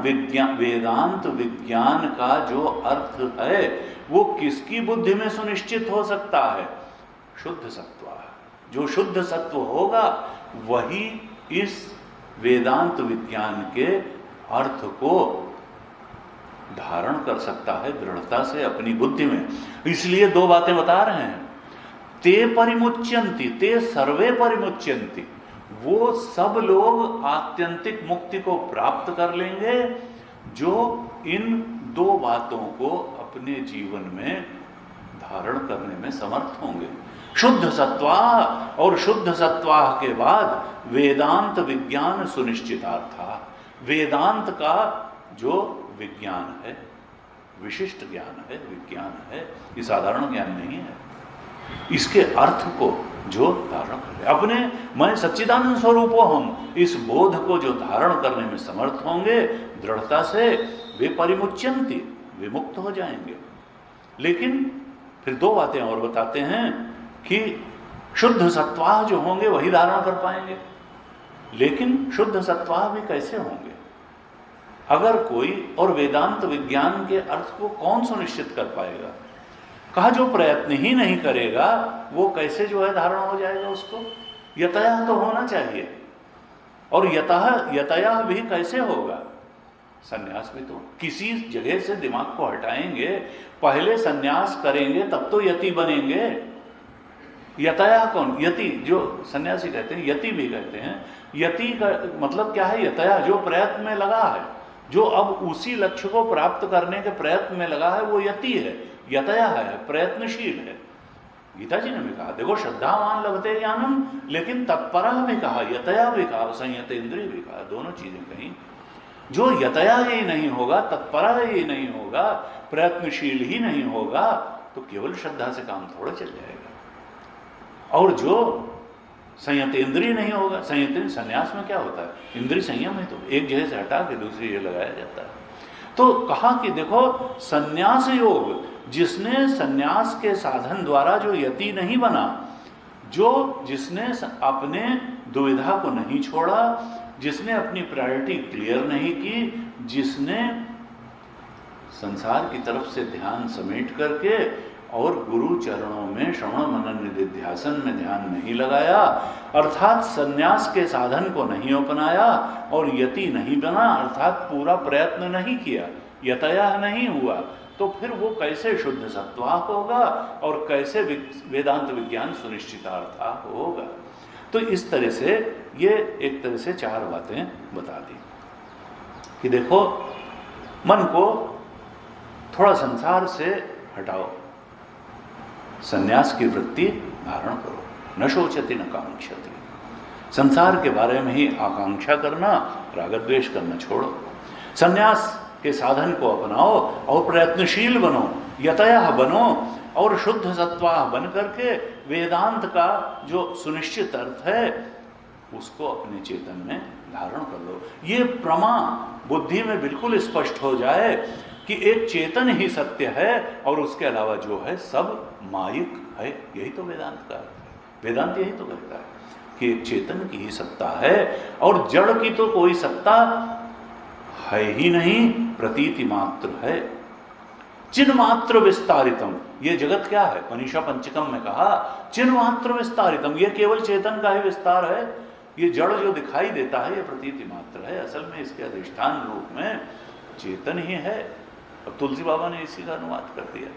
Speaker 1: वेदांत विज्ञान का जो अर्थ है वो किसकी बुद्धि में सुनिश्चित हो सकता है? शुद्ध सत्वा, जो शुद्ध सत्व होगा वही इस वेदांत विज्ञान के अर्थ को धारण कर सकता है दृढ़ता से अपनी बुद्धि में। इसलिए दो बातें बता रहे हैं। ते परिमुच्यन्ति, ते सर्वे परिमुच्यन्ति, वो सब लोग आत्यंतिक मुक्ति को प्राप्त कर लेंगे जो इन दो बातों को अपने जीवन में धारण करने में समर्थ होंगे। शुद्ध सत्वाः, और शुद्ध सत्वाः के बाद वेदांत विज्ञान सुनिश्चितार्थः, वेदांत का जो विज्ञान है, विशिष्ट ज्ञान है, विज्ञान है, ये साधारण ज्ञान नहीं है, इसके अर्थ को जो धारण कर, अपने मैं सच्चिदानंद स्वरूप हम, इस बोध को जो धारण करने में समर्थ होंगे दृढ़ता से, वे परिमुच्यन्ति, विमुक्त हो जाएंगे। लेकिन फिर दो बातें और बताते हैं कि शुद्ध सत्वाः जो होंगे वही धारण कर पाएंगे। लेकिन शुद्ध सत्वाः भी कैसे होंगे अगर कोई, और वेदांत विज्ञान के अर्थ को कौन सुनिश्चित कर पाएगा? कहा जो प्रयत्न ही नहीं करेगा वो कैसे जो है धारण हो जाएगा उसको? यतया तो होना चाहिए, और यतया भी कैसे होगा? सन्यास में तो किसी जगह से दिमाग को हटाएंगे, पहले सन्यास करेंगे तब तो यति बनेंगे। यतया कौन? यति जो सन्यासी कहते हैं, यति भी कहते हैं। यति का मतलब क्या है? यतया जो प्रयत्न में लगा है, जो अब उसी लक्ष्य को प्राप्त करने के प्रयत्न में लगा है, वो यति है, यतया है, प्रयत्नशील है। गीता जी ने भी कहा, देखो श्रद्धावान लभते ज्ञानम, लेकिन तत्परा भी कहा, यतया भी कहा, संयत इंद्रिय भी कहा, दोनों चीजें कहीं। जो यतया ही नहीं होगा, तत्परा ही नहीं होगा, प्रयत्नशील ही नहीं होगा, तो केवल श्रद्धा से काम थोड़ा चल जाएगा। और जो संयत इंद्रिय नहीं होगा, संयत संन्यास में क्या होता है? इंद्रिय संयम है, तो एक जगह से हटा के दूसरी जगह लगाया जाता है। तो कहा कि देखो संन्यास योग, जिसने संन्यास के साधन द्वारा जो यति नहीं बना, जो जिसने अपने दुविधा को नहीं छोड़ा, जिसने अपनी प्रायोरिटी क्लियर नहीं की, जिसने संसार की तरफ से ध्यान समेट करके और गुरु चरणों में श्रवण मनन निधिध्यासन में ध्यान नहीं लगाया, अर्थात संन्यास के साधन को नहीं अपनाया और यति नहीं बना, अर्थात पूरा प्रयत्न नहीं किया, यतया नहीं हुआ, तो फिर वो कैसे शुद्ध सत्वाः होगा और कैसे वेदांत विज्ञान सुनिश्चितार्थः होगा? तो इस तरह से ये एक तरह से चार बातें बता दी कि देखो मन को थोड़ा संसार से हटाओ, संन्यास की वृत्ति धारण करो, न शोचति न कांक्षति, संसार के बारे में ही आकांक्षा करना, राग द्वेष करना छोड़ो, संन्यास के साधन को अपनाओ और प्रयत्नशील बनो, यतया बनो, और शुद्ध सत्वाः बन करके वेदांत का जो सुनिश्चित अर्थ है उसको अपने चेतन में धारण कर लो। ये प्रमा बुद्धि में बिल्कुल स्पष्ट हो जाए कि एक चेतन ही सत्य है और उसके अलावा जो है सब मायिक है। यही तो वेदांत का अर्थ है। वेदांत यही तो कहता है कि एक चेतन की ही सत्ता है और जड़ की तो कोई सत्ता है ही नहीं, प्रतीति मात्र है। चिन्ह मात्र विस्तारितम, ये जगत क्या है? मनीषा पंचकम में कहा चिन्ह मात्र विस्तारितम, ये केवल चेतन का ही विस्तार है। ये जड़ जो दिखाई देता है ये प्रतीति मात्र है, असल में इसके अधिष्ठान रूप में चेतन ही है। अब तुलसी बाबा ने इसी का अनुवाद कर दिया,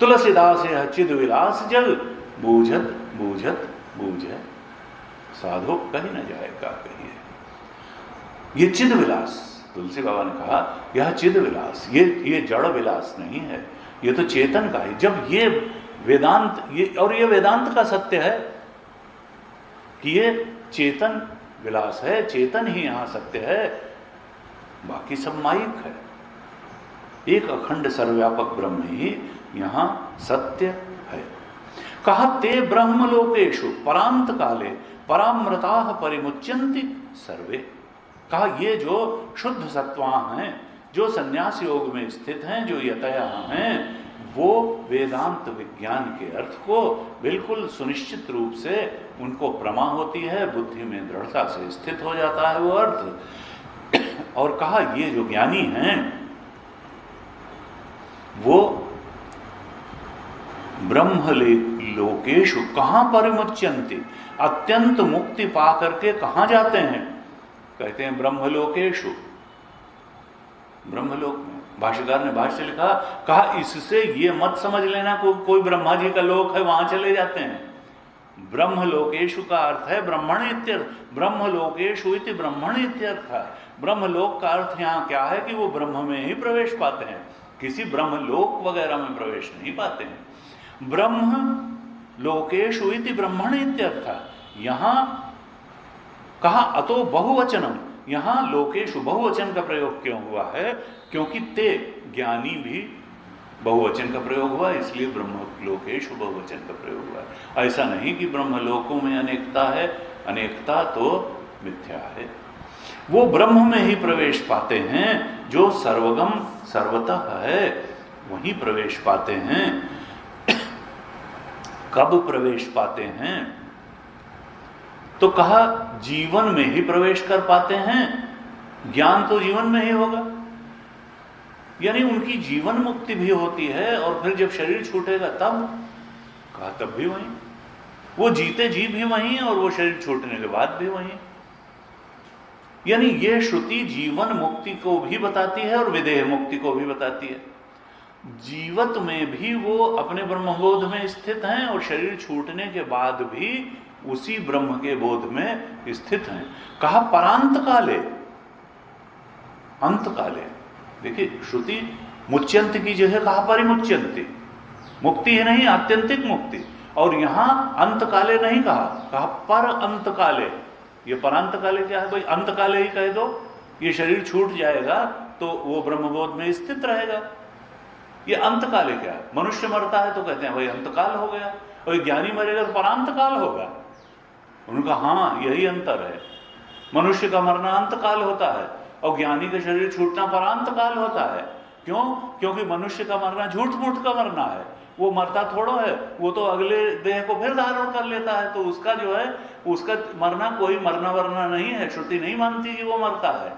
Speaker 1: तुलसीदास यह चिद विलास जल, बूझत बूझत बूझे साधो कहीं न जाए का कहिए। ये चिद विलास, तुलसी बाबा ने कहा यह चिद विलास, ये जड़ विलास नहीं है, ये तो चेतन का है। जब ये वेदांत, ये वेदांत का सत्य है कि ये चेतन विलास है, चेतन ही यहां सत्य है, बाकी सब मायिक है। एक अखंड सर्वव्यापक ब्रह्म ही यहां सत्य है। कहा ते ब्रह्मलोकेषु परांत काले परामृताः परिमुच्यन्ति सर्वे। कहा ये जो शुद्ध सत्वाः हैं, जो संन्यास योग में स्थित हैं, जो यतया हैं, वो वेदांत विज्ञान के अर्थ को बिल्कुल सुनिश्चित रूप से उनको प्रमा होती है, बुद्धि में दृढ़ता से स्थित हो जाता है वो अर्थ। और कहा ये जो ज्ञानी हैं वो ब्रह्म लोकेशु कहाँ परिमुच्यन्ति, अत्यंत मुक्ति पा करके कहाँ जाते हैं? कहते हैं ब्रह्मलोकेशु, ब्रह्मलोक में। भाष्यकार ने भाष्य लिखा, कहा इससे ये मत समझ लेना कोई ब्रह्मा जी का लोक है वहां चले जाते हैं। ब्रह्मलोकेशु का अर्थ है ब्रह्मण इत्यर्थ, ब्रह्मलोकेशु इति ब्रह्मण इत्यर्थ है। ब्रह्मलोक का अर्थ यहाँ क्या है कि वो ब्रह्म में ही प्रवेश पाते हैं, किसी ब्रह्मलोक वगैरह में प्रवेश नहीं पाते हैं। ब्रह्म लोकेशु इति ब्रह्मण इत्यर्थ। यहां कहा अतो बहुवचनम, यहां लोकेशु बहुवचन का प्रयोग क्यों हुआ है? क्योंकि ते ज्ञानी भी बहुवचन का प्रयोग हुआ, इसलिए ब्रह्म लोकेशु बहुवचन का प्रयोग हुआ। ऐसा नहीं कि ब्रह्मलोकों में अनेकता है, अनेकता तो मिथ्या है। वो ब्रह्म में ही प्रवेश पाते हैं, जो सर्वगम सर्वतः है वहीं प्रवेश पाते हैं। कब प्रवेश पाते हैं? तो कहा जीवन में ही प्रवेश कर पाते हैं। ज्ञान तो जीवन में ही होगा, यानी उनकी जीवन मुक्ति भी होती है, और फिर जब शरीर छूटेगा तब, कहा तब भी वहीं, वो जीते जी भी वहीं और वो शरीर छूटने के बाद भी वहीं। यानी ये श्रुति जीवन मुक्ति को भी बताती है और विदेह मुक्ति को भी बताती है। जीवत में भी वो अपने ब्रह्मबोध में स्थित हैं और शरीर छूटने के बाद भी उसी ब्रह्म के बोध में स्थित हैं। कहा परांत काले, अंत काले। देखिए श्रुति मुच्यंत की जगह कहा परिमुच्यंती, मुक्ति है नहीं आत्यंतिक मुक्ति, और यहां अंत काले नहीं कहा, कहा पर अंत काले। ये परांत काले क्या है भाई? अंत काले ही कह दो, ये शरीर छूट जाएगा तो वो ब्रह्मबोध में स्थित रहेगा। ये अंत काले क्या है? मनुष्य मरता है तो कहते हैं भाई अंतकाल हो गया, और ज्ञानी मरेगा तो परांत काल होगा। उनका हाँ यही अंतर है, मनुष्य का मरना अंतकाल होता है और ज्ञानी का शरीर छूटना परांत काल होता है। क्यों? क्योंकि मनुष्य का मरना झूठ मूठ का मरना है, वो मरता थोड़ो है, वो तो अगले देह को फिर धारण कर लेता है, तो उसका जो है उसका मरना कोई मरना वरना नहीं है। श्रुति नहीं मानती कि वो मरता है,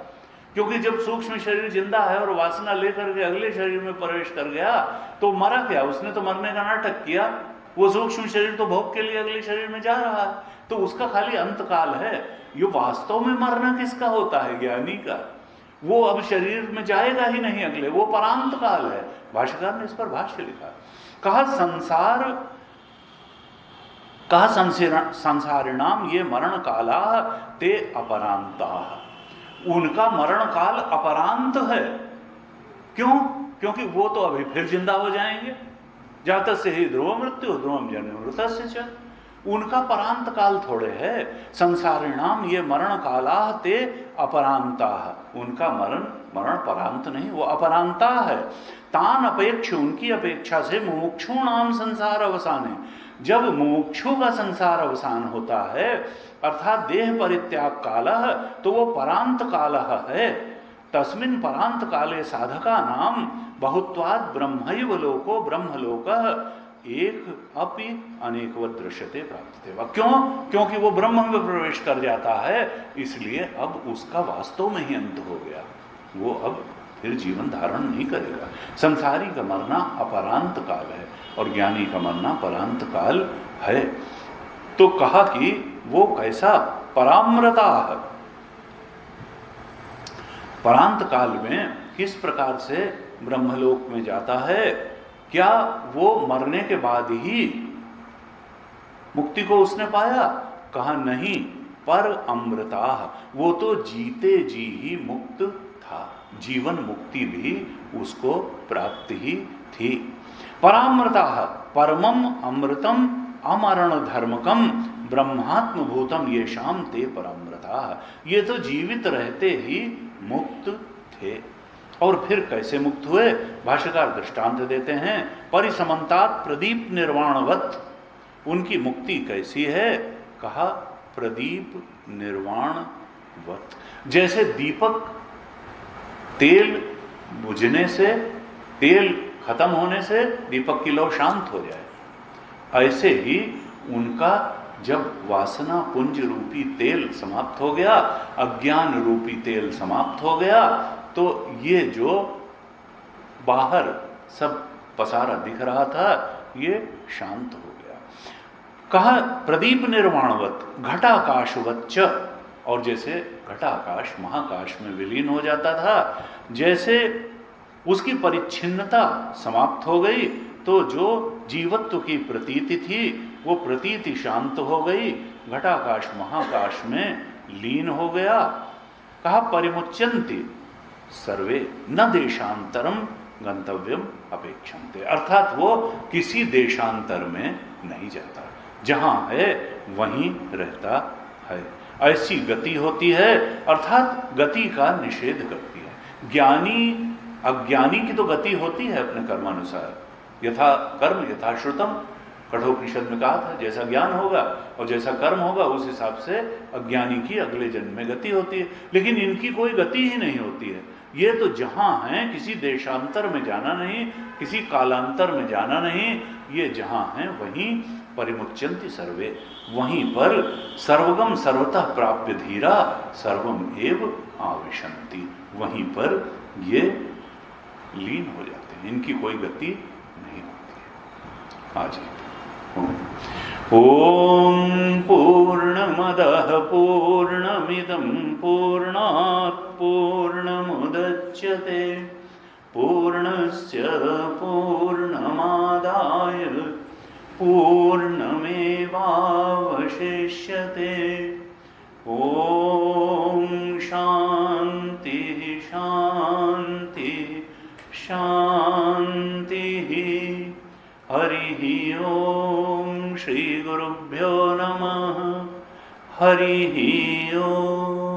Speaker 1: क्योंकि जब सूक्ष्म शरीर जिंदा है और वासना लेकर के अगले शरीर में प्रवेश कर गया तो मरा क्या? उसने तो मरने का नाटक किया। वो सूक्ष्म शरीर तो भोग के लिए अगले शरीर में जा रहा है, तो उसका खाली अंतकाल है। ये वास्तव में मरना किसका होता है? ज्ञानी का। वो अब शरीर में जाएगा ही नहीं अगले, वो परांत काल है। भाष्यकार ने इस पर भाष्य लिखा, कहा संसारिणाम ये मरण काला ते अपरांता, उनका मरण काल अपरांत है। क्यों? क्योंकि वो तो अभी फिर जिंदा हो जाएंगे। जातः से ही ध्रुव मृत्यु ध्रुवम जन्म मृतस्य च, उनका परांत काल थोड़े है। संसारिणाम ये मरण काला ते अपरांता, उनका मरण परांत नहीं, वो अपरांता है। तान अपेक्ष, उनकी अपेक्षा से मुमुक्षुणाम संसार अवसाने, जब मुमुक्षु का संसार अवसान होता है अर्थात देह परित्याग काल, तो वो परांत काल है। तस्मिन् परांत काले साधका नाम बहुत्वाद ब्रह्मैव लोको ब्रह्मलोक एक अपि अनेकवत् दृश्यते प्राप्यते वा। क्यों? क्योंकि वो ब्रह्म में प्रवेश कर जाता है, इसलिए अब उसका वास्तव में ही अंत हो गया, वो अब फिर जीवन धारण नहीं करेगा। संसारी का मरना अपरांत काल है और ज्ञानी का मरना परांत काल है। तो कहा कि वो कैसा? परामृता है। परांत काल में किस प्रकार से ब्रह्मलोक में जाता है? क्या वो मरने के बाद ही मुक्ति को उसने पाया? कहा नहीं, पर अमृता, वो तो जीते जी ही मुक्त था, जीवन मुक्ति भी उसको प्राप्त ही थी। परामृता परमम अमृतम अमरण धर्मकम ब्रह्मात्म भूतम ये शाम ते परामृता, ये तो जीवित रहते ही मुक्त थे। और फिर कैसे मुक्त हुए? भाष्यकार दृष्टांत देते हैं, परिसमन्तात प्रदीप निर्वाणवत, उनकी मुक्ति कैसी है? कहा प्रदीप निर्वाणवत, जैसे दीपक तेल बुझने से, तेल खत्म होने से दीपक की लौ शांत हो जाए, ऐसे ही उनका जब वासना पुंज रूपी तेल समाप्त हो गया, अज्ञान रूपी तेल समाप्त हो गया, तो ये जो बाहर सब पसारा दिख रहा था ये शांत हो गया। कहा प्रदीप निर्वाणवत घटाकाशवत च, और जैसे घटाकाश महाकाश में विलीन हो जाता था, जैसे उसकी परिच्छिन्नता समाप्त हो गई तो जो जीवत्व की प्रतीति थी वो प्रतीति शांत हो गई, घटाकाश महाकाश में लीन हो गया। कहा परिमुच्यन्ति सर्वे न देशांतरम गंतव्यम अपेक्षन्ते, अर्थात वो किसी देशांतर में नहीं जाता, जहां है वहीं रहता है। ऐसी गति होती है, अर्थात गति का निषेध करती है। ज्ञानी अज्ञानी की तो गति होती है अपने कर्मानुसार, यथा कर्म यथा श्रुतम, कठोपनिषद में कहा था, जैसा ज्ञान होगा और जैसा कर्म होगा उस हिसाब से अज्ञानी की अगले जन्म में गति होती है। लेकिन इनकी कोई गति ही नहीं होती है। ये तो जहां हैं, किसी देशांतर में जाना नहीं, किसी कालांतर में जाना नहीं, ये जहां हैं वहीं परिमुच्यन्ति सर्वे, वहीं पर सर्वगम सर्वतः प्राप्य धीरा सर्वम एव आविशन्ति, वहीं पर ये लीन हो जाते हैं, इनकी कोई गति नहीं होती है। आज ओम पूर्णमदः पूर्णमिदं पूर्णात् पूर्णमुदच्यते पूर्णस्य पूर्णमादाय पूर्णमेवावशिष्यते। ओम शांति शांति शांति। हरि ओम श्री गुरुभ्यो नमः। हरि ओम।